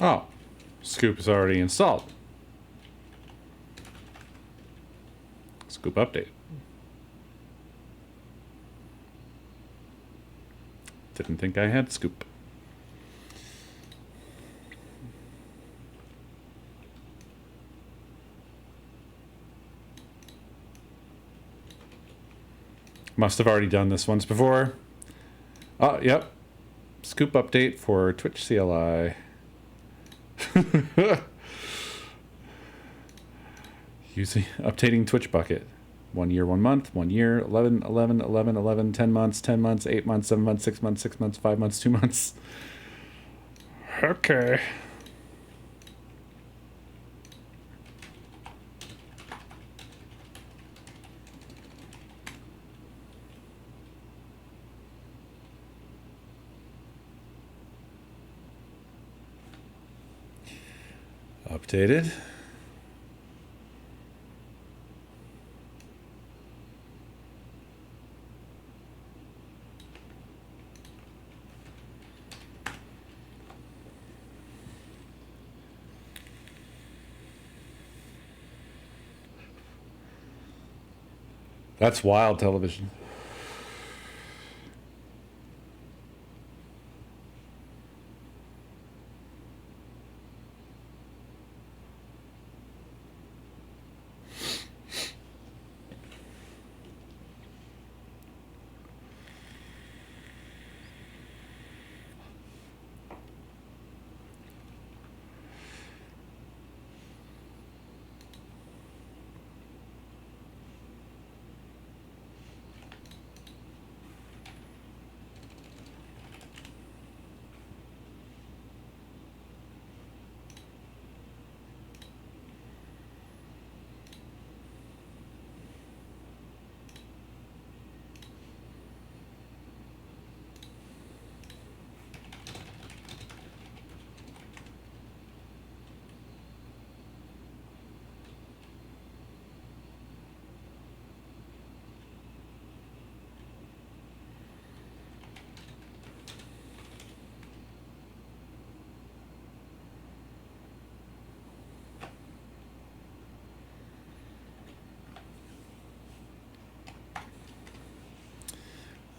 S1: Oh, Scoop is already installed. Scoop update. Didn't think I had Scoop. Must have already done this once before. Oh, yep. Scoop update for Twitch CLI. Using updating Twitch bucket. 1 year, 1 month, 1 year, 11, 11, 11, 11, 10 months, 10 months, 8 months, 7 months, 6 months, 6 months, 5 months, 2 months. Okay. Updated. That's wild television.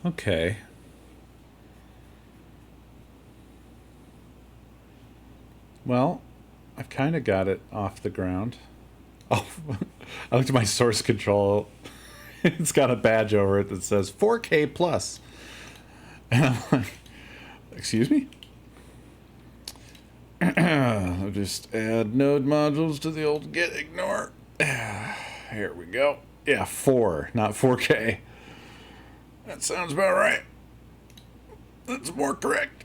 S1: Okay. Well, I've kind of got it off the ground. Oh, I looked at my source control. It's got a badge over it that says 4K plus. And I'm like, excuse me? I'll just add node modules to the old get ignore. Here we go. Yeah, 4, not 4K. That sounds about right. That's more correct.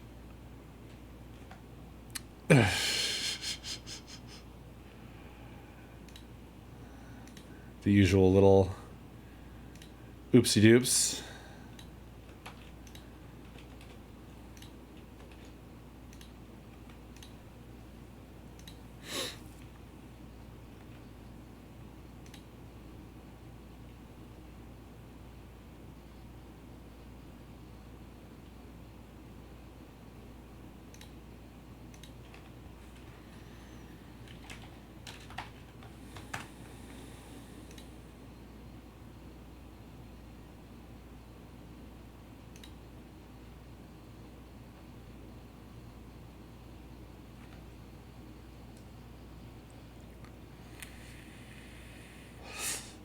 S1: The usual little oopsie doops.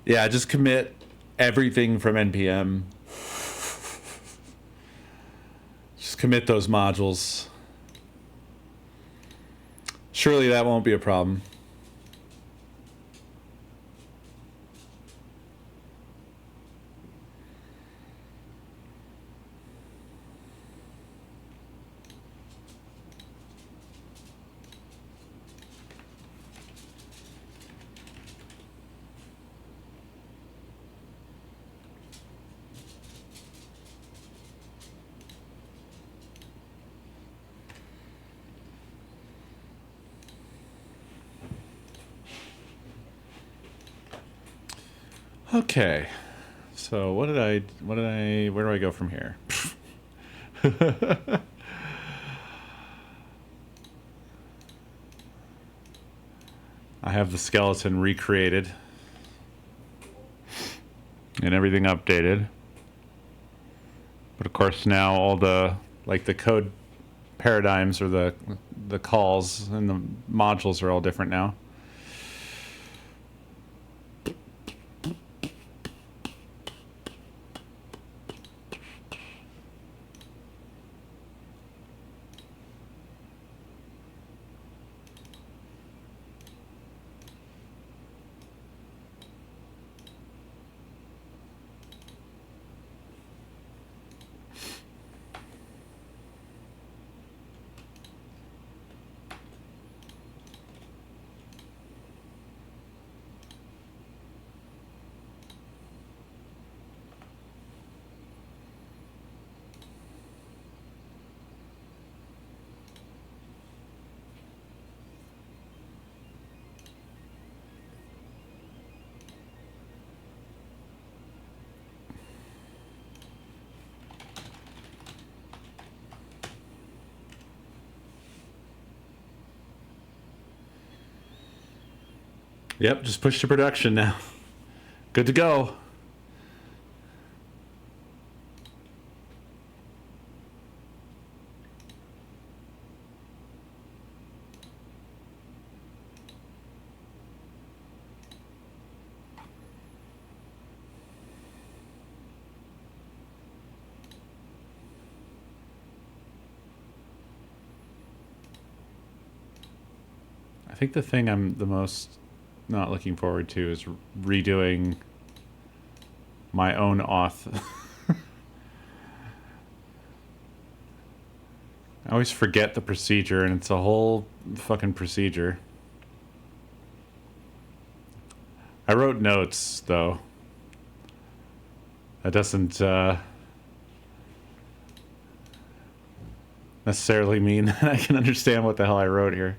S1: Yeah, just commit everything from npm. Just commit those modules. Surely that won't be a problem. Okay. So where do I go from here? I have the skeleton recreated and everything updated. But of course now all the code paradigms or the calls and the modules are all different now. Yep, just push to production now. Good to go. I think the thing I'm the most not looking forward to is redoing my own auth. I always forget the procedure, and it's a whole fucking procedure. I wrote notes, though. That doesn't necessarily mean that I can understand what the hell I wrote here.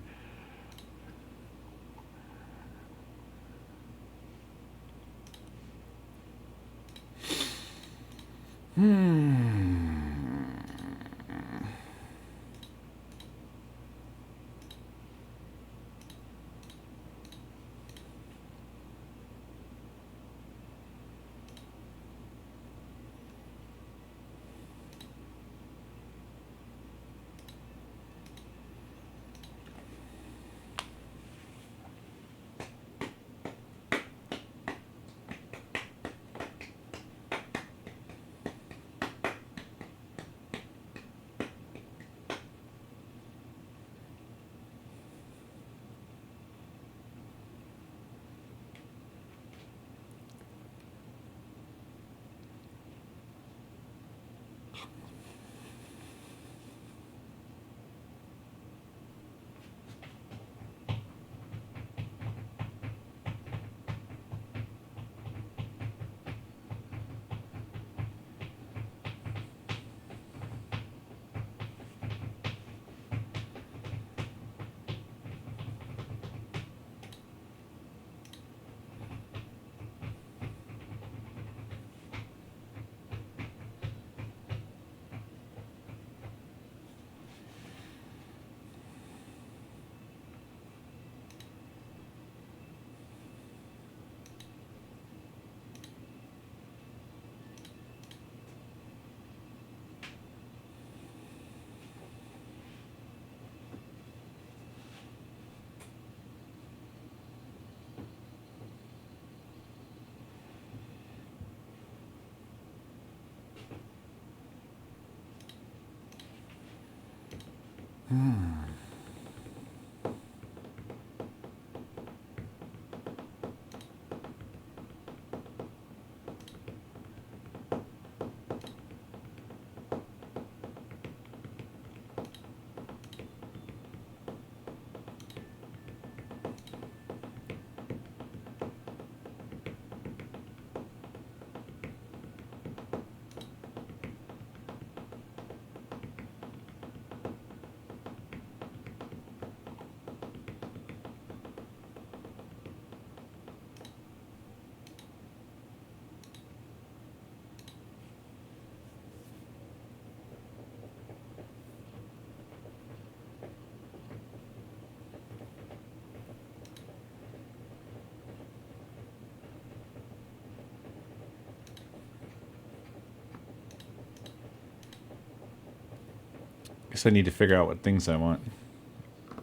S2: Guess I need to figure out what things I want.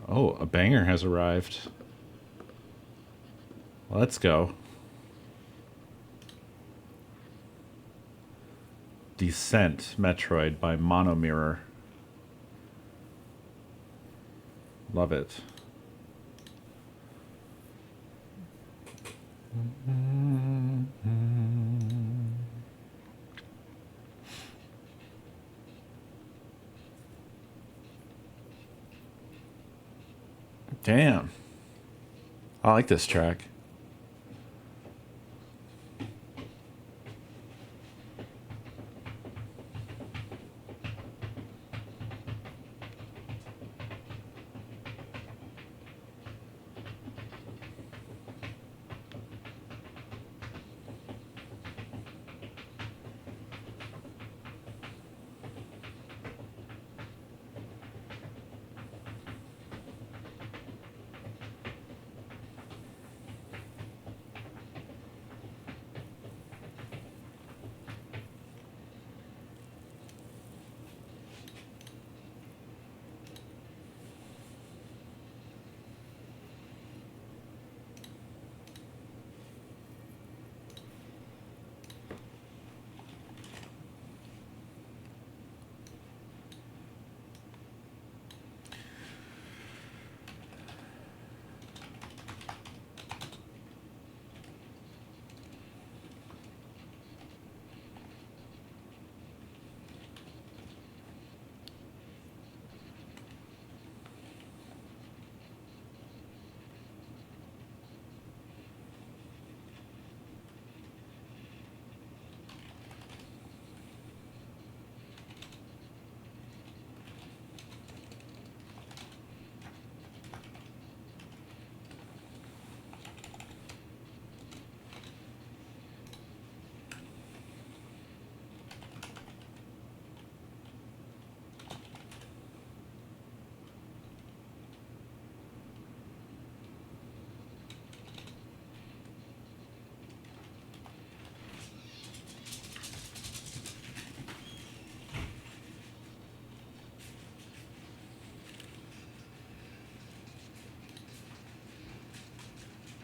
S2: Oh, a banger has arrived. Let's go. Descent Metroid by Monomirror. Love it. Damn. I like this track.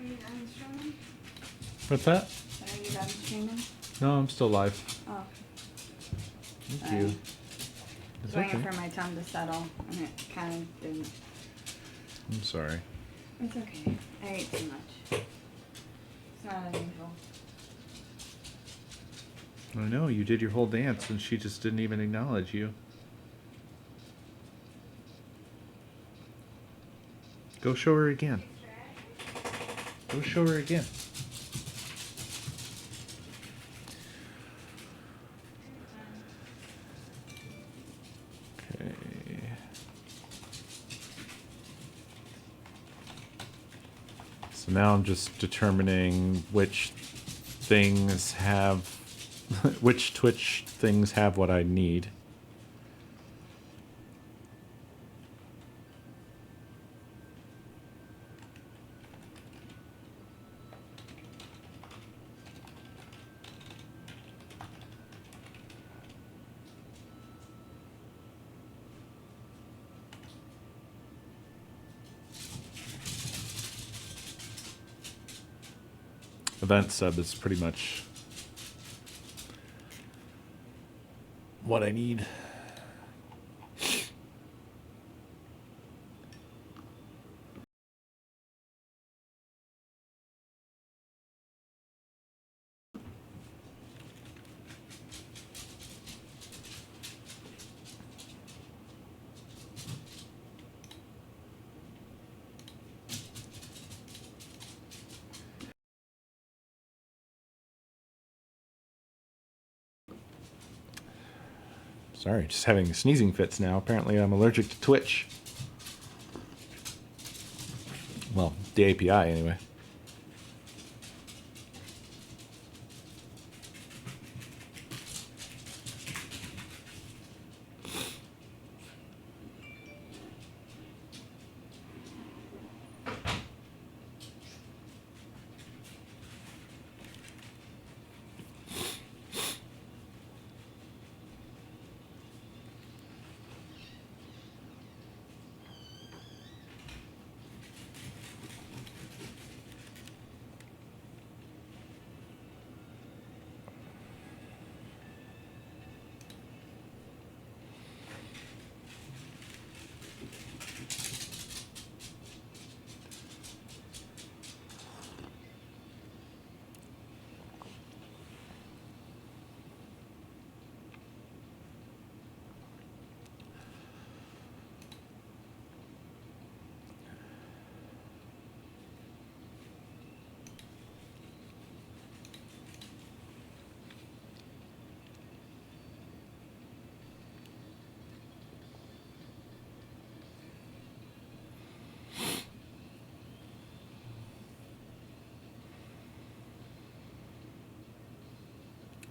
S3: Are you done streaming?
S2: What's that?
S3: Are you done streaming?
S2: No, I'm still live.
S3: Oh,
S2: Thank you. It's
S3: waiting
S2: okay.
S3: for my tongue to settle, and it kind of didn't.
S2: I'm sorry.
S3: It's okay. I ate too much. It's not unusual.
S2: I know, you did your whole dance and she just didn't even acknowledge you. Go show her again. Go show her again. Okay. So now I'm just determining which things have, which Twitch things have what I need. Event sub is pretty much what I need. Sorry, just having sneezing fits now. Apparently I'm allergic to Twitch. Well, the API anyway.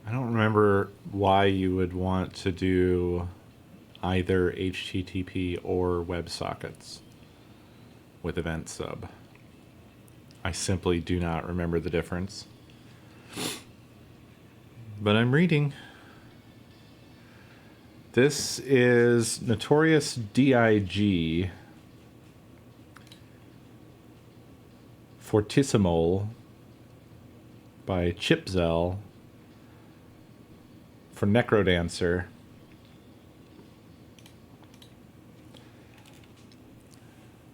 S2: I don't remember why you would want to do either HTTP or WebSockets with event sub. I simply do not remember the difference. But I'm reading. This is Notorious DIG Fortissimole by Chipzel for Necrodancer.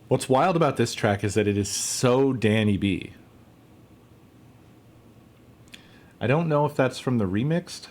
S2: What's wild about this track is that it is so Danny B. I don't know if that's from the remixed.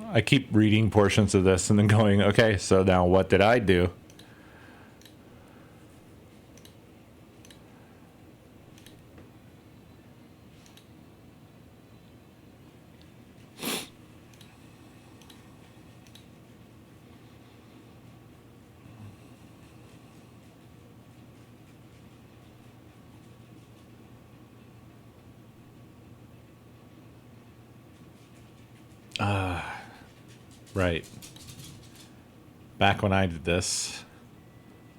S2: I keep reading portions of this and then going, okay, so now what did I do? Right. Back when I did this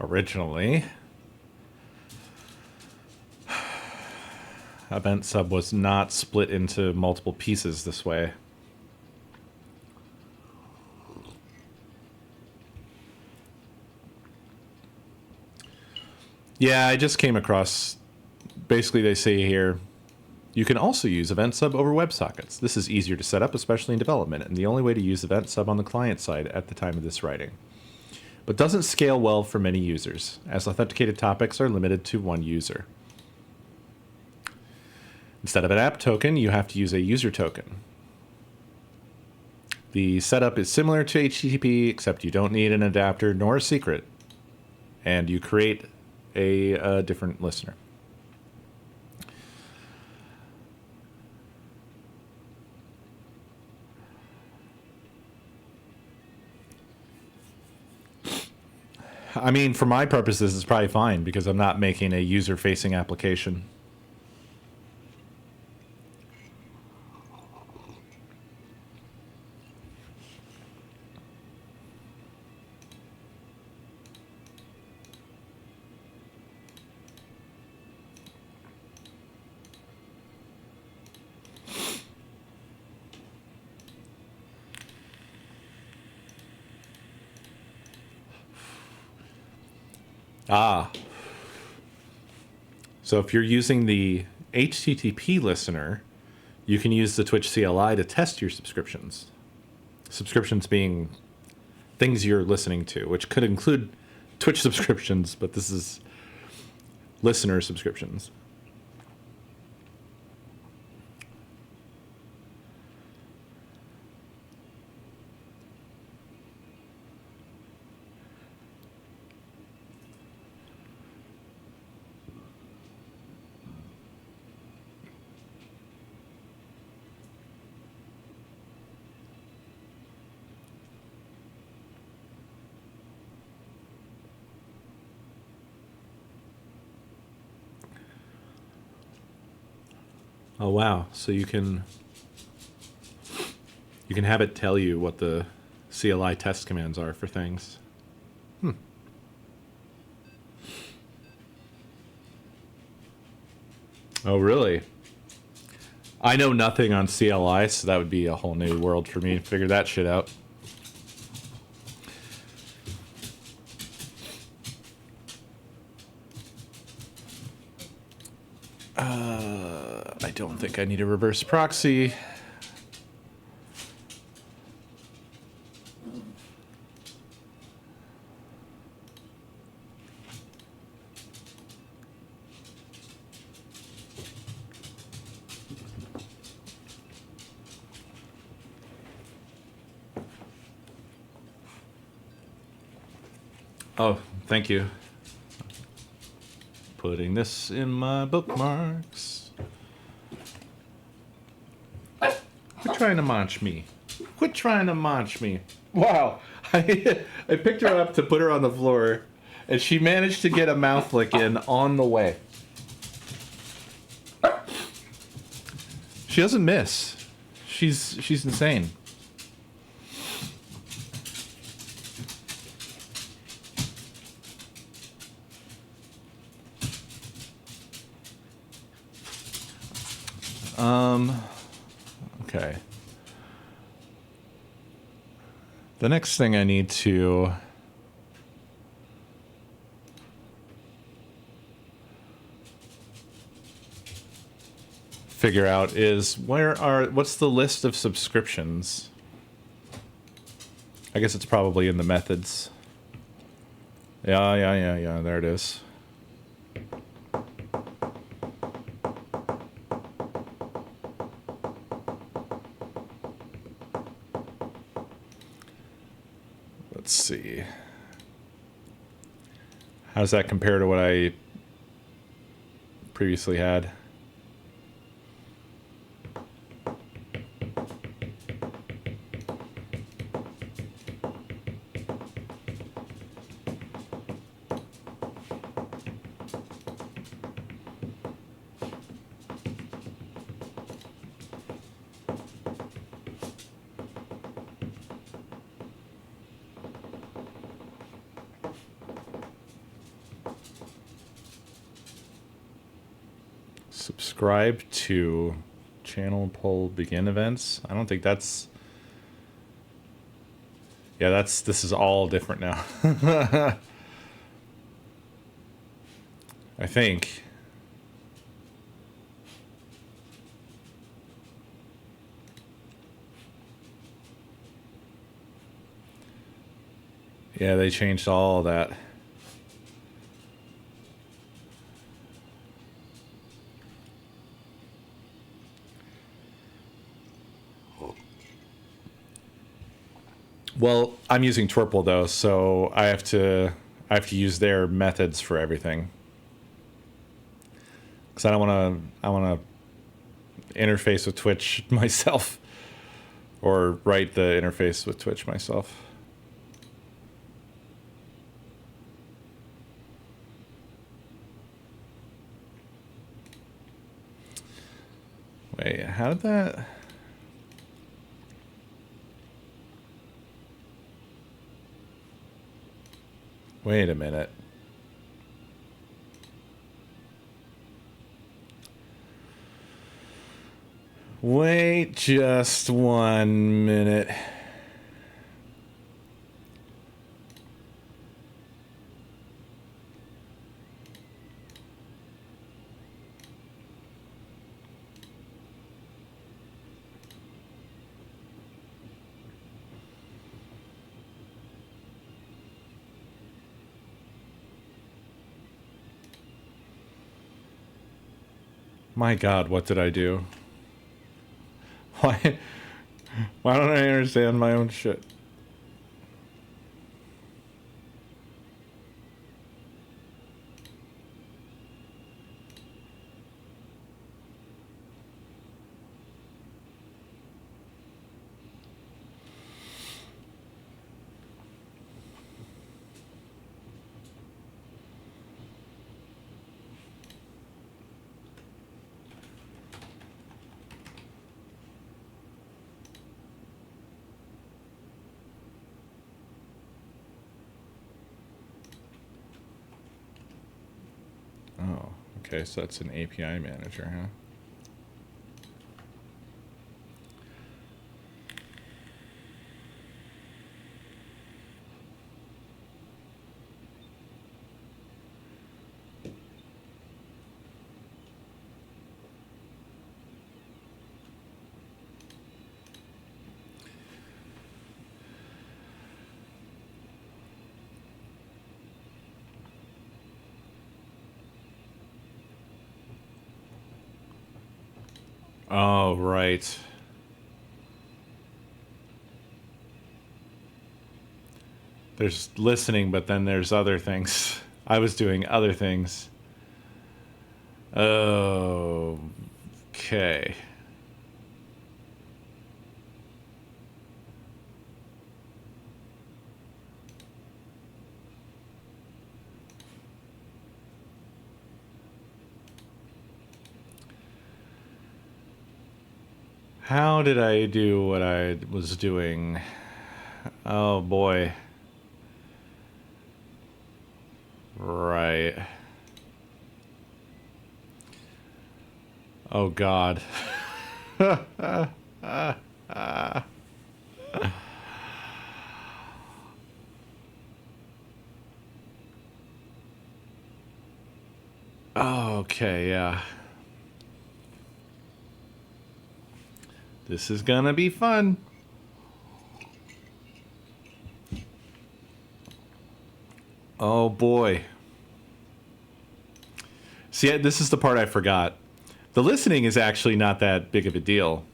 S2: originally, event sub was not split into multiple pieces this way. Yeah, I just came across, basically they say here, you can also use event sub over WebSockets. This is easier to set up, especially in development, and the only way to use event sub on the client side at the time of this writing. But doesn't scale well for many users, as authenticated topics are limited to one user. Instead of an app token, you have to use a user token. The setup is similar to HTTP, except you don't need an adapter nor a secret. and you create a different listener. I mean, for my purposes, it's probably fine because I'm not making a user-facing application. Ah. So if you're using the HTTP listener, you can use the Twitch CLI to test your subscriptions. Subscriptions being things you're listening to, which could include Twitch subscriptions, but this is listener subscriptions. Oh wow! So you can have it tell you what the CLI test commands are for things. Oh really? I know nothing on CLI, so that would be a whole new world for me to figure that shit out. I don't think I need a reverse proxy. Oh, thank you. Putting this in my bookmarks. Quit trying to munch me. Quit trying to munch me. Wow. I picked her up to put her on the floor, and she managed to get a mouth lick in on the way. She doesn't miss. She's insane. Okay. The next thing I need to figure out is what's the list of subscriptions? I guess it's probably in the methods. Yeah, there it is. Let's see. How does that compare to what I previously had? Subscribe to channel poll begin events. I don't think that's... Yeah, this is all different now. I think. Yeah, they changed all that. Well, I'm using Twerple though, so I have to I have to use their methods for everything. Because I want to interface with Twitch myself. Or write the interface with Twitch myself. Wait, how did that... Wait a minute. Wait just 1 minute. My God, what did I do? Why don't I understand my own shit? Oh, okay, so that's an API manager, huh? Oh, right. There's listening, but then there's other things. I was doing other things. Oh, okay. How did I do what I was doing? Oh, boy. Right. Oh, God. Okay, yeah. This is gonna be fun. Oh, boy. See, this is the part I forgot. The listening is actually not that big of a deal.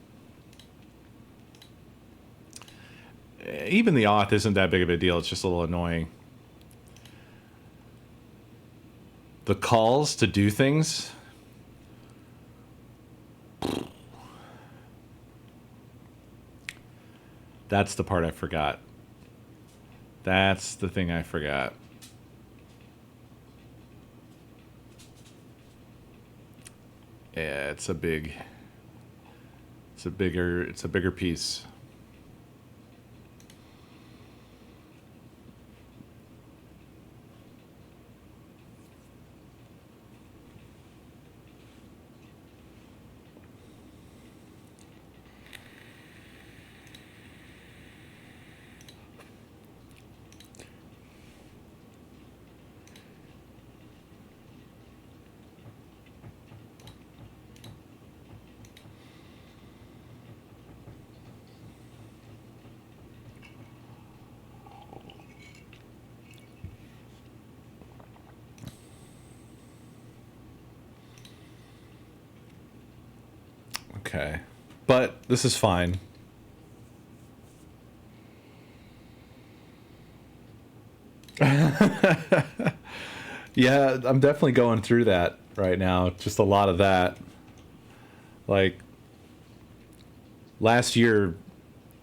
S2: Even the auth isn't that big of a deal. It's just a little annoying. The calls to do things. That's the part I forgot. That's the thing I forgot. Yeah, it's a bigger piece. Okay. But this is fine. Yeah, I'm definitely going through that right now. Just a lot of that. Like last year,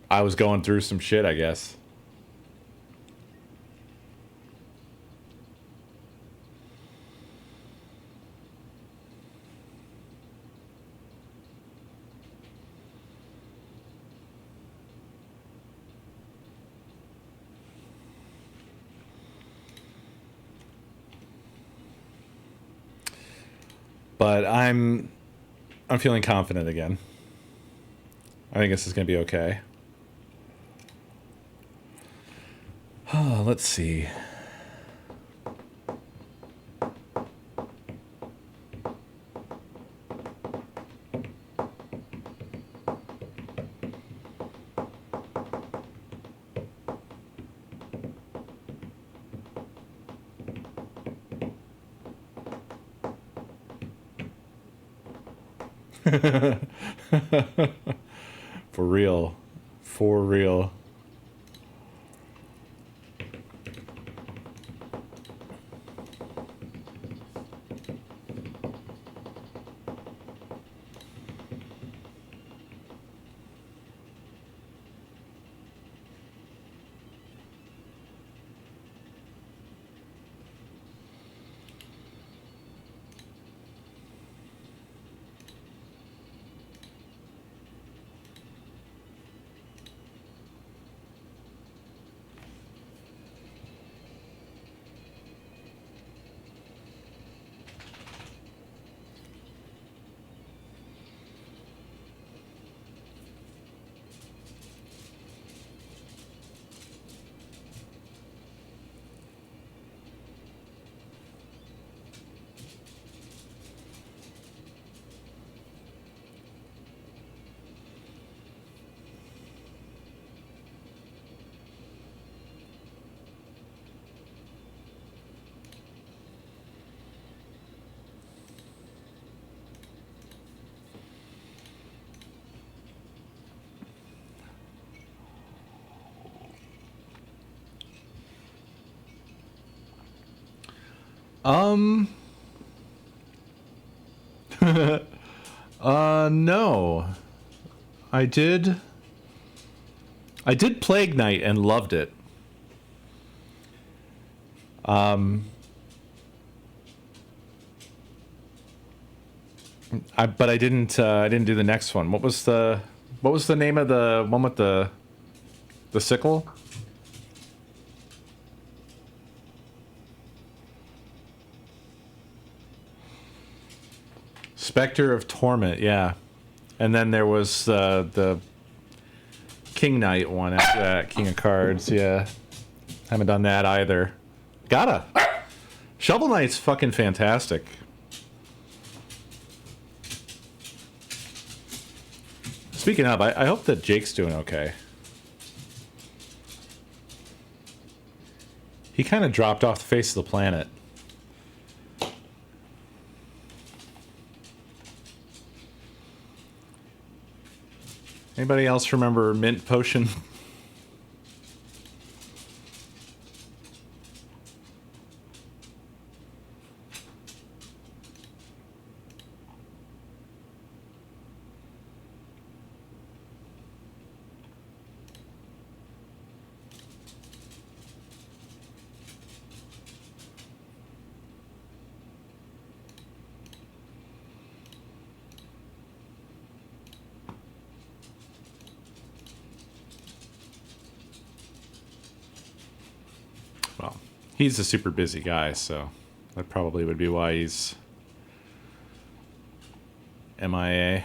S2: I was going through some shit, I guess. But I'm feeling confident again. I think this is going to be okay. Oh, let's see. For real. For real. Um no. I did Plague Knight and loved it. But I didn't do the next one. What was the name of the one with the sickle? Spectre of Torment, yeah. And then there was the King Knight one after that, King of Cards, yeah. Haven't done that either. Gotta. Shovel Knight's fucking fantastic. Speaking of, I hope that Jake's doing okay. He kind of dropped off the face of the planet. Anybody else remember Mint Potion? Well, he's a super busy guy, so that probably would be why he's MIA.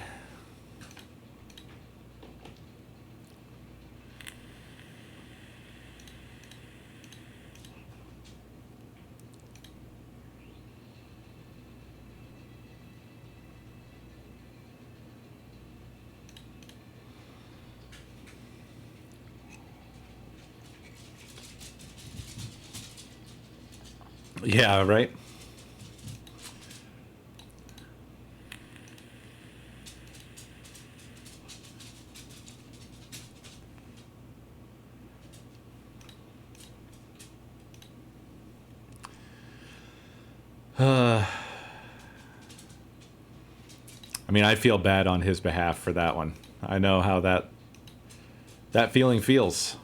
S2: Yeah, right? I mean, I feel bad on his behalf for that one. I know how that feeling feels.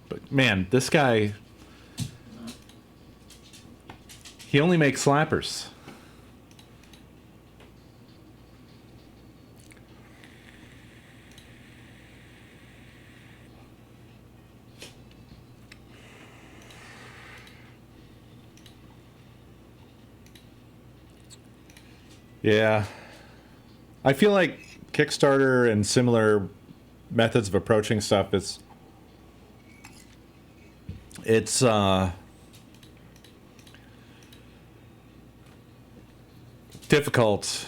S2: But man, this guy, he only makes slappers. Yeah. I feel like Kickstarter and similar methods of approaching stuff it's difficult,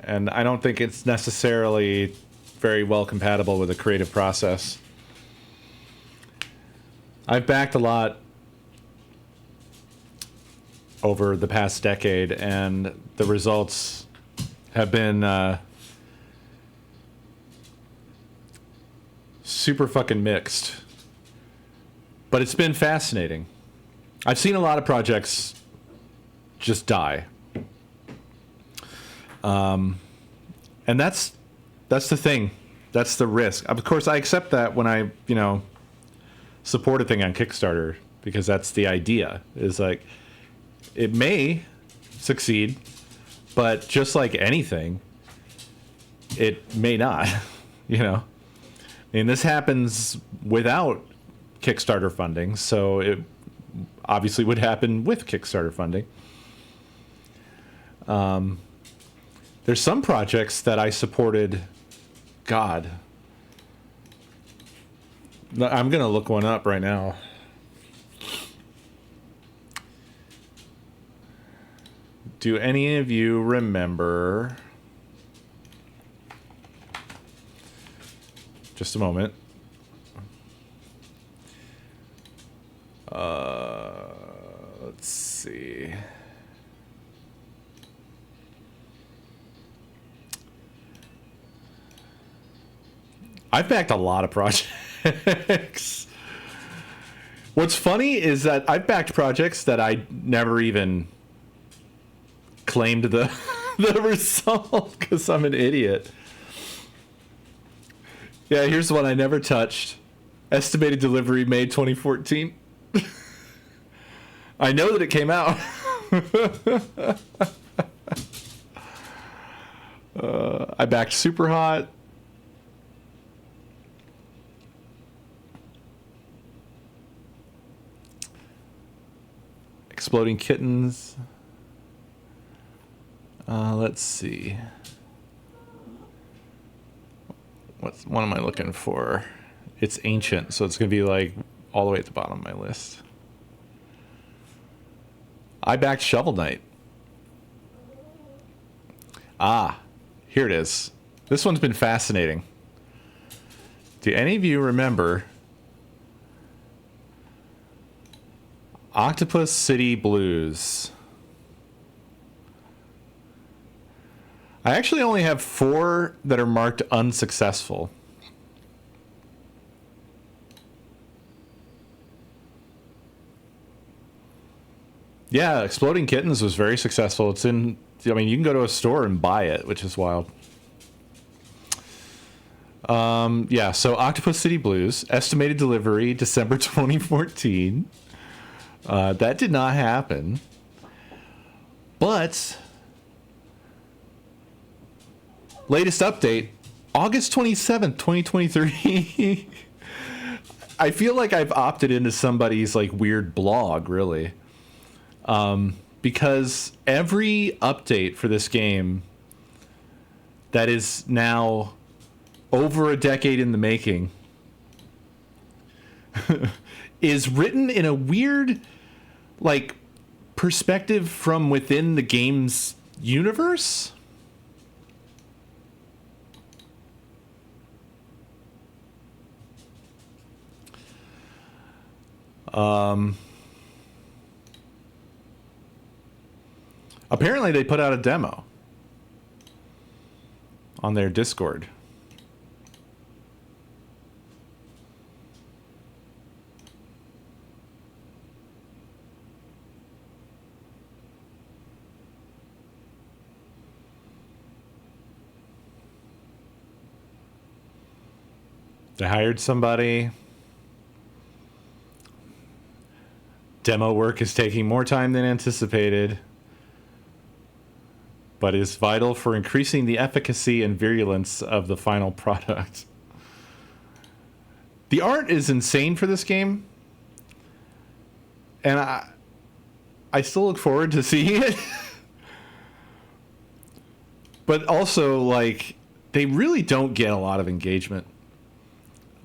S2: and I don't think it's necessarily very well compatible with a creative process. I've backed a lot over the past decade, and the results have been super fucking mixed. But it's been fascinating. I've seen a lot of projects just die. And that's the thing. That's the risk. Of course, I accept that when I, support a thing on Kickstarter, because that's the idea. Is like, it may succeed, but just like anything, it may not. And this happens without Kickstarter funding, so it obviously would happen with Kickstarter funding. There's some projects that I supported. God, I'm gonna look one up right now. Do any of you remember? Just a moment. Let's see. I've backed a lot of projects. What's funny is that I've backed projects that I never even claimed the the result because I'm an idiot. Yeah, here's one I never touched. Estimated delivery May 2014. I know that it came out. I backed Super Hot. Exploding Kittens. Let's see. What am I looking for? It's ancient, so it's going to be like all the way at the bottom of my list. I backed Shovel Knight. Here it is. This one's been fascinating. Do any of you remember Octopus City Blues? I actually only have 4 that are marked unsuccessful. Yeah, Exploding Kittens was very successful. It's in, I mean, you can go to a store and buy it, which is wild. Yeah, so Octopus City Blues, estimated delivery December 2014. That did not happen. But latest update, August 27th, 2023. I feel like I've opted into somebody's like weird blog, really. Because every update for this game that is now over a decade in the making is written in a weird, like, perspective from within the game's universe. Apparently, they put out a demo on their Discord. They hired somebody. Demo work is taking more time than anticipated, but is vital for increasing the efficacy and virulence of the final product. The art is insane for this game, and I still look forward to seeing it. But also, like, they really don't get a lot of engagement.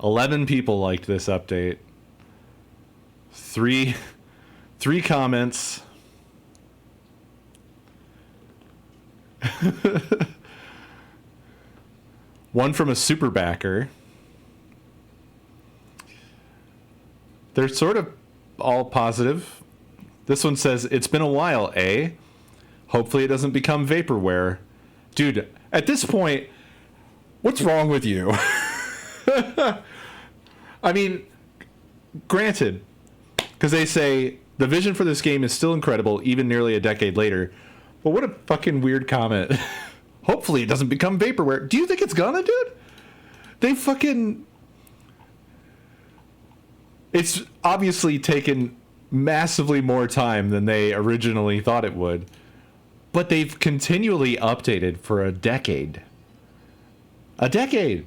S2: 11 people liked this update. Three comments. One from a super backer. They're sort of all positive. This one says, "It's been a while, eh? Hopefully it doesn't become vaporware." Dude, at this point, what's wrong with you? I mean, granted, because they say the vision for this game is still incredible, even nearly a decade later. But what a fucking weird comment. Hopefully it doesn't become vaporware. Do you think it's gonna, dude? They fucking... It's obviously taken massively more time than they originally thought it would. But they've continually updated for a decade. A decade!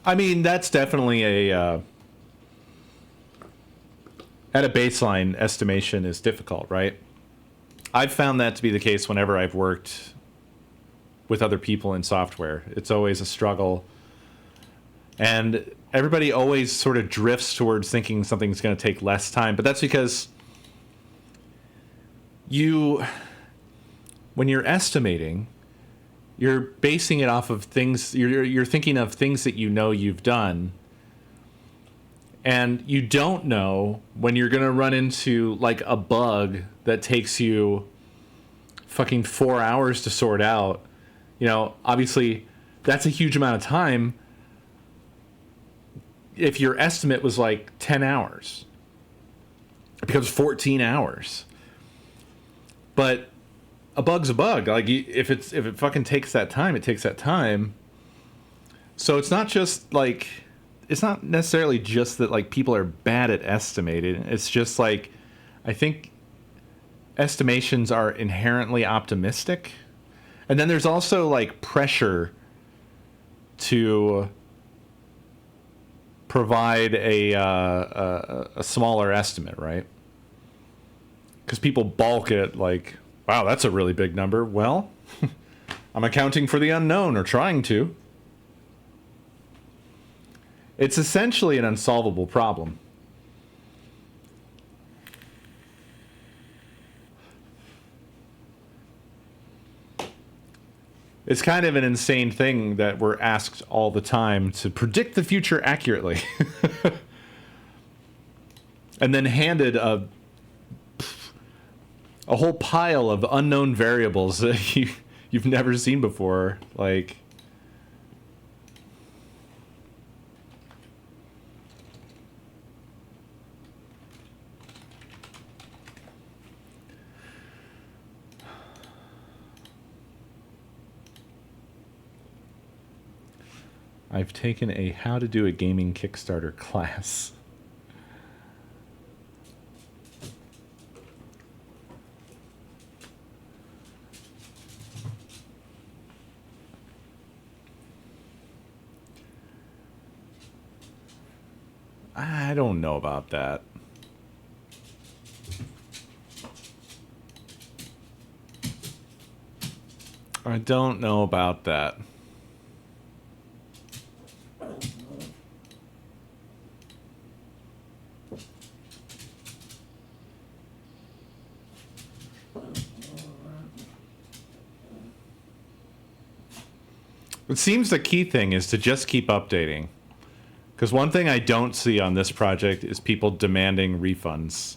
S2: I mean, that's definitely a... at a baseline, estimation is difficult, right? I've found that to be the case whenever I've worked with other people in software. It's always a struggle. And everybody always sort of drifts towards thinking something's going to take less time. But that's because when you're estimating, you're basing it off of things, you're thinking of things that you know you've done. And you don't know when you're going to run into, like, a bug that takes you fucking 4 hours to sort out. You know, obviously, that's a huge amount of time if your estimate was, like, 10 hours. It becomes 14 hours. But a bug's a bug. Like, if it fucking takes that time, it takes that time. So it's not just, like... It's not necessarily just that, like, people are bad at estimating. It's just, like, I think estimations are inherently optimistic. And then there's also, like, pressure to provide a smaller estimate, right? Because people balk at, like, wow, that's a really big number. Well, I'm accounting for the unknown, or trying to. It's essentially an unsolvable problem. It's kind of an insane thing that we're asked all the time to predict the future accurately. And then handed a whole pile of unknown variables that you've never seen before. Like... I've taken a how to do a gaming Kickstarter class. I don't know about that. I don't know about that. It seems the key thing is to just keep updating. Because one thing I don't see on this project is people demanding refunds.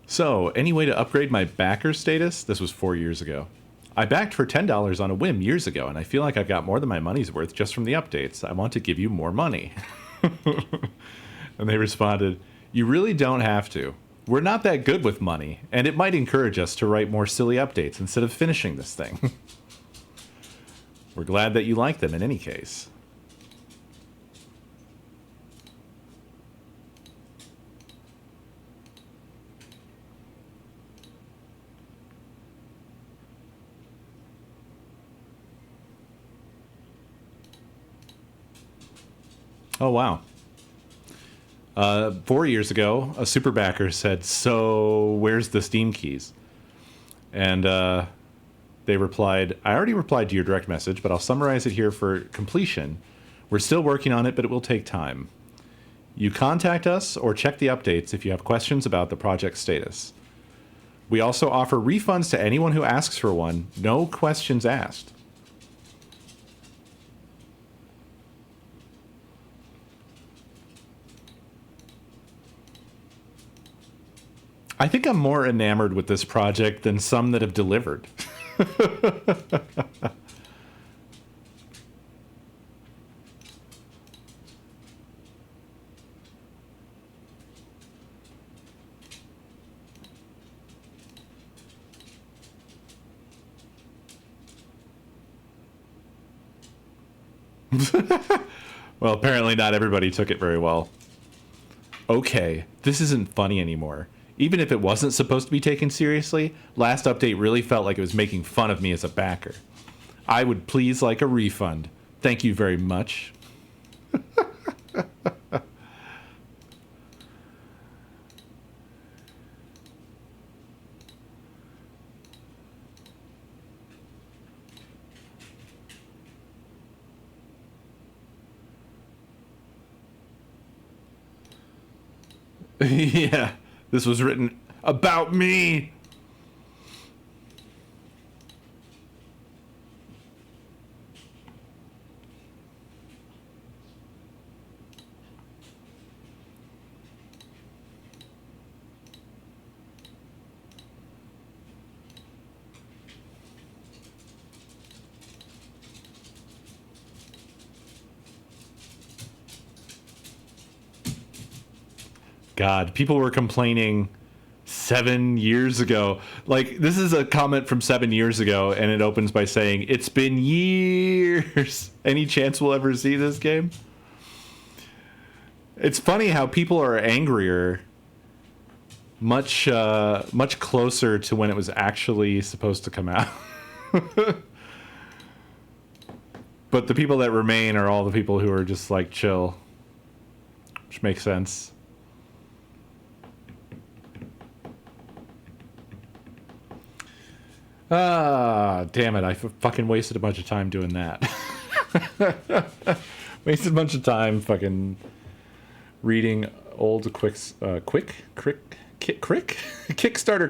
S2: So, any way to upgrade my backer status? This was 4 years ago. I backed for $10 on a whim years ago, and I feel like I've got more than my money's worth just from the updates. I want to give you more money. And they responded, you really don't have to. We're not that good with money, and it might encourage us to write more silly updates instead of finishing this thing. We're glad that you like them in any case. Oh, wow. 4 years ago, a super backer said, so where's the Steam keys? And they replied, I already replied to your direct message, but I'll summarize it here for completion. We're still working on it, but it will take time. You contact us or check the updates if you have questions about the project status. We also offer refunds to anyone who asks for one, no questions asked. I think I'm more enamored with this project than some that have delivered. Well, apparently not everybody took it very well. Okay, this isn't funny anymore. Even if it wasn't supposed to be taken seriously, last update really felt like it was making fun of me as a backer. I would please like a refund. Thank you very much. Yeah, this was written about me. God, people were complaining 7 years ago. Like, this is a comment from 7 years ago, and it opens by saying, it's been years. Any chance we'll ever see this game? It's funny how people are angrier much closer to when it was actually supposed to come out. But the people that remain are all the people who are just like chill, which makes sense. Ah, damn it. I fucking wasted a bunch of time doing that. Wasted a bunch of time fucking reading old Kickstarter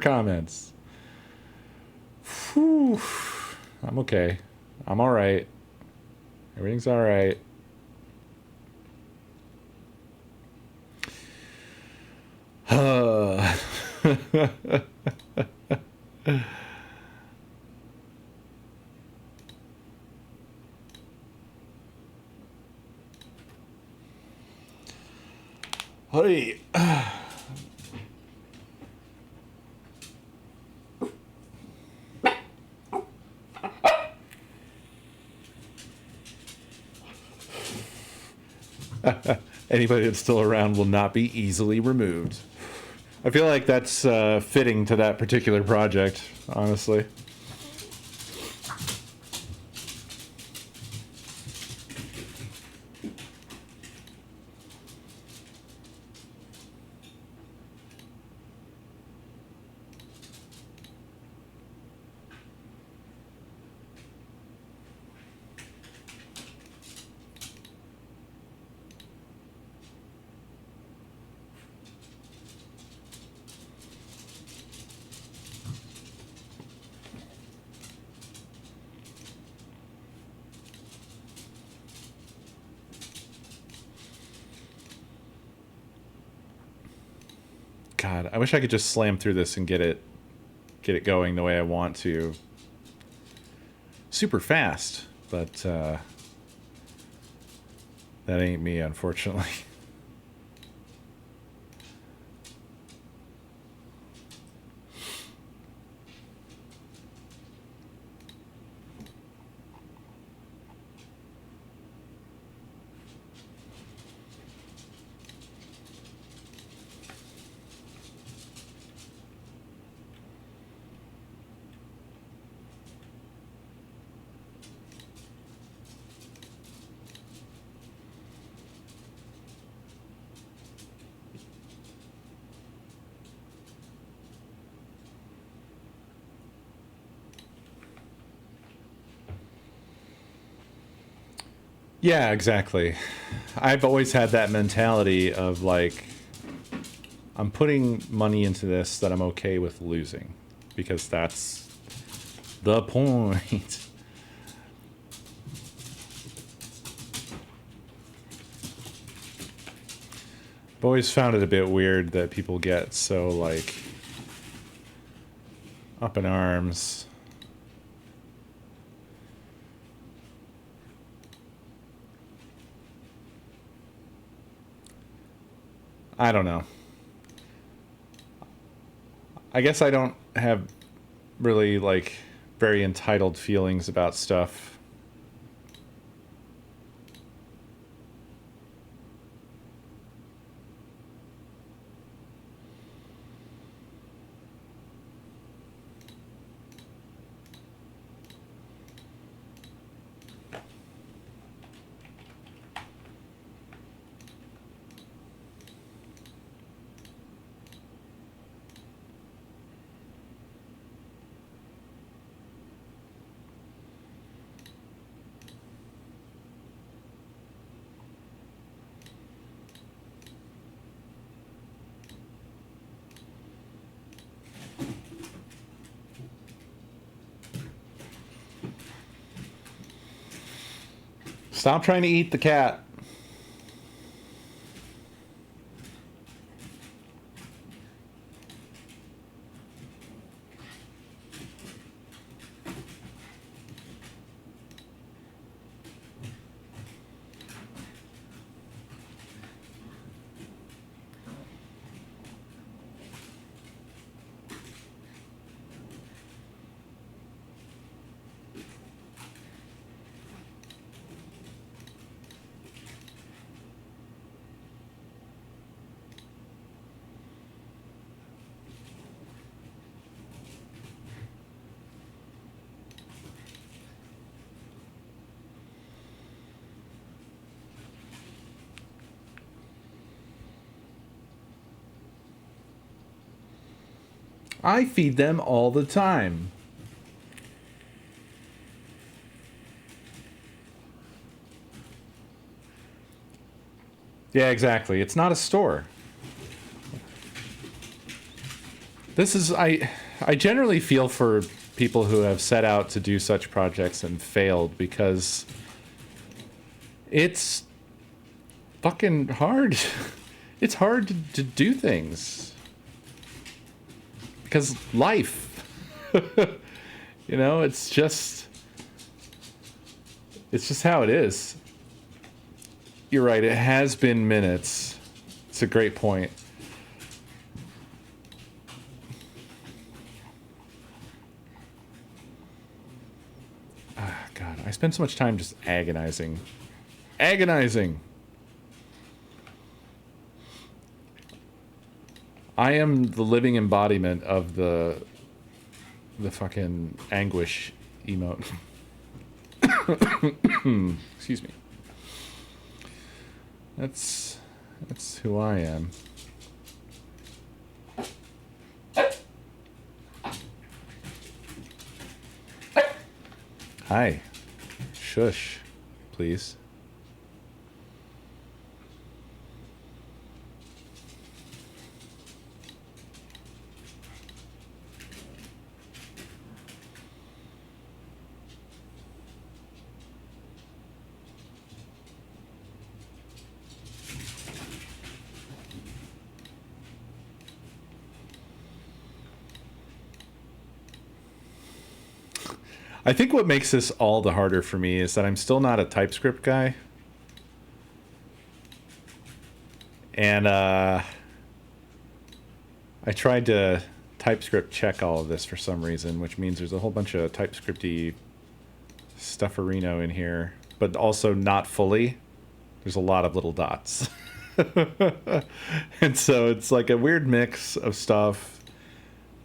S2: comments. Whew. I'm okay. I'm all right. Everything's all right. Hey. Anybody that's still around will not be easily removed. I feel like that's fitting to that particular project, honestly. God, I wish I could just slam through this and get it going the way I want to. Super fast, but that ain't me, unfortunately. Yeah, exactly. I've always had that mentality of like, I'm putting money into this that I'm okay with losing, because that's the point. I've always found it a bit weird that people get so like up in arms. I don't know. I guess I don't have really like very entitled feelings about stuff. Stop trying to eat the cat. I feed them all the time. Yeah, exactly. It's not a store. This is I generally feel for people who have set out to do such projects and failed, because it's fucking hard. It's hard to do things. Because life. You know, it's just how it is. You're right, it has been minutes It's a great point. Ah, God, I spend so much time just agonizing. Agonizing! I am the living embodiment of the fucking anguish emote. Excuse me. That's who I am. Hi. Shush, please. I think what makes this all the harder for me is that I'm still not a TypeScript guy. And I tried to TypeScript check all of this for some reason, which means there's a whole bunch of TypeScripty stufferino in here, but also not fully. There's a lot of little dots. And so it's like a weird mix of stuff,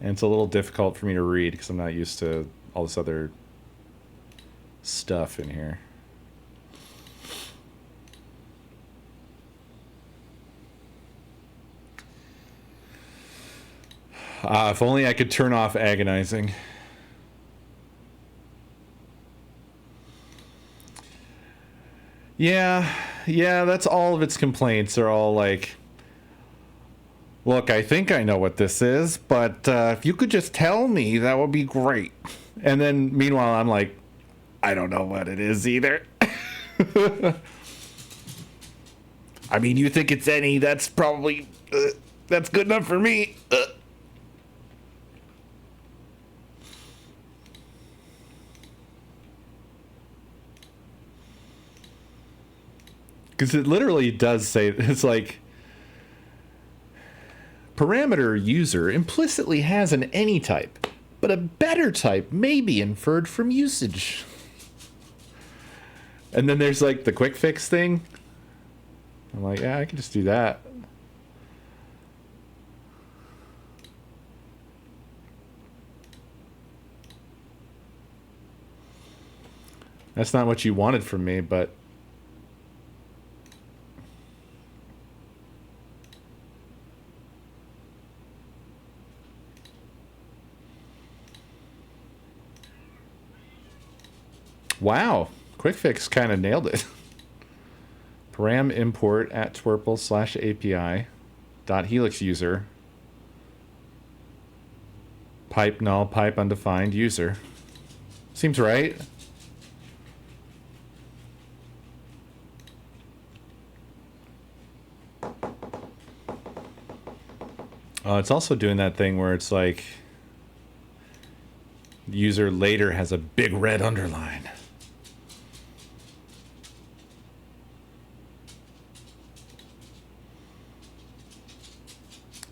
S2: and it's a little difficult for me to read because I'm not used to all this other stuff in here. If only I could turn off agonizing. Yeah, that's all of its complaints. They're all like, look, I think I know what this is, but if you could just tell me, that would be great. And then meanwhile, I'm like, I don't know what it is either. I mean, you think it's any, that's probably, that's good enough for me. Because it literally does say, it's like, parameter user implicitly has an any type, but a better type may be inferred from usage. And then there's like the quick fix thing. I'm like, yeah, I can just do that. That's not what you wanted from me, but wow, quick fix kind of nailed it. Param import at twerple/API dot helix user pipe null pipe undefined user. Seems right. It's also doing that thing where it's like user later has a big red underline.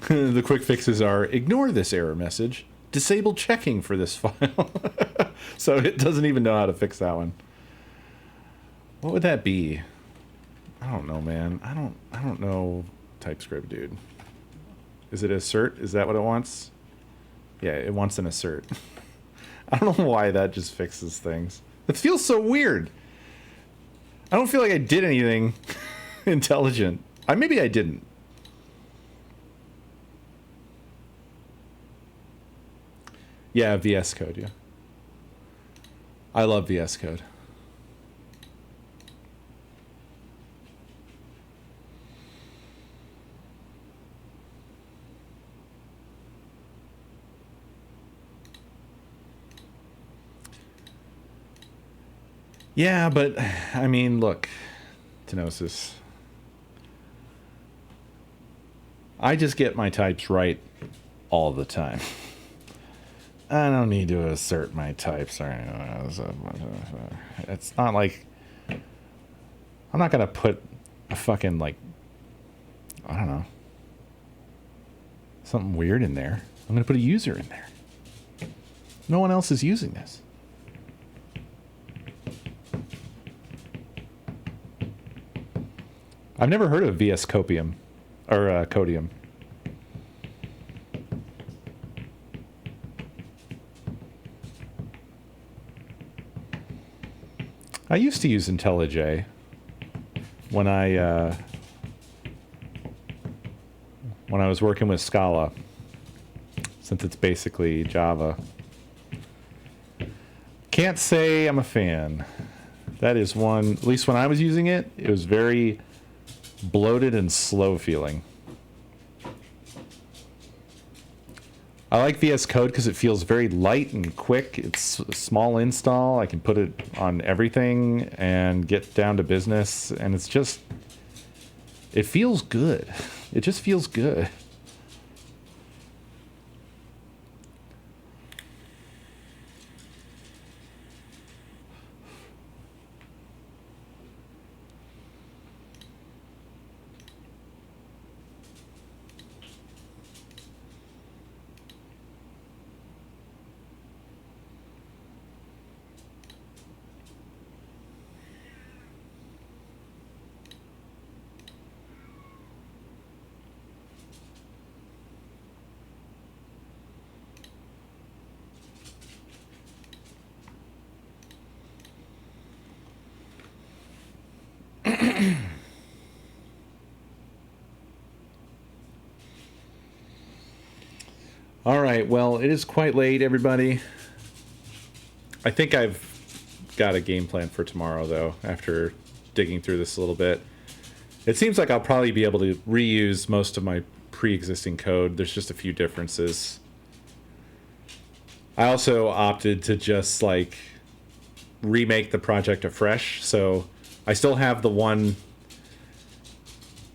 S2: The quick fixes are ignore this error message, disable checking for this file. So it doesn't even know how to fix that one. What would that be? I don't know, man. I don't know TypeScript, dude. Is it assert? Is that what it wants? Yeah, it wants an assert. I don't know why that just fixes things. It feels so weird. I don't feel like I did anything intelligent. Maybe I didn't. Yeah, VS Code, yeah. I love VS Code. Yeah, but, I mean, look, Tenosis. I just get my types right all the time. I don't need to assert my types. It's not like... I'm not going to put a fucking, like, I don't know, something weird in there. I'm going to put a user in there. No one else is using this. I've never heard of VS Copium or Codium. I used to use IntelliJ when I was working with Scala, since it's basically Java. Can't say I'm a fan. That is one, at least when I was using it, it was very bloated and slow feeling. I like VS Code because it feels very light and quick. It's a small install. I can put it on everything and get down to business. And it's just, it feels good. It just feels good. All right, well, it is quite late, everybody. I think I've got a game plan for tomorrow, though, after digging through this a little bit. It seems like I'll probably be able to reuse most of my pre-existing code. There's just a few differences. I also opted to just, like, remake the project afresh, so I still have the one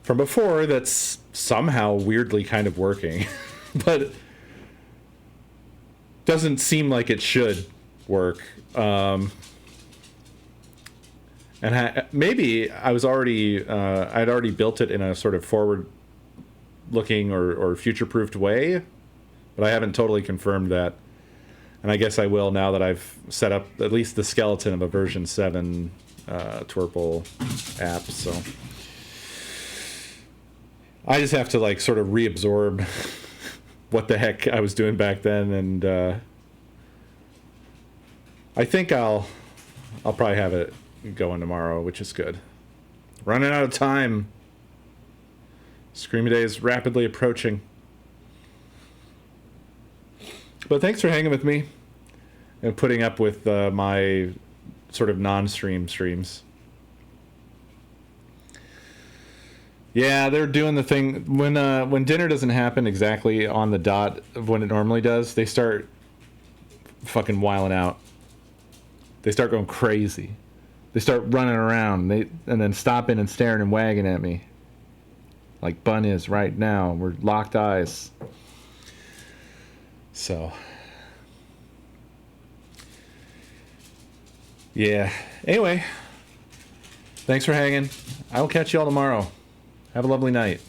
S2: from before that's somehow weirdly kind of working, but doesn't seem like it should work. Maybe I was already I'd already built it in a sort of forward-looking or future-proofed way, but I haven't totally confirmed that. And I guess I will now that I've set up at least the skeleton of a version 7 Twerple app. So I just have to like sort of reabsorb what the heck I was doing back then, and I think I'll probably have it going tomorrow, which is good. Running out of time. Screamy Day is rapidly approaching. But thanks for hanging with me and putting up with my sort of non-stream streams. Yeah, they're doing the thing when dinner doesn't happen exactly on the dot of when it normally does. They start fucking wiling out. They start going crazy. They start running around. And then stopping and staring and wagging at me, like Bun is right now. We're locked eyes. So, yeah. Anyway, thanks for hanging. I will catch you all tomorrow. Have a lovely night.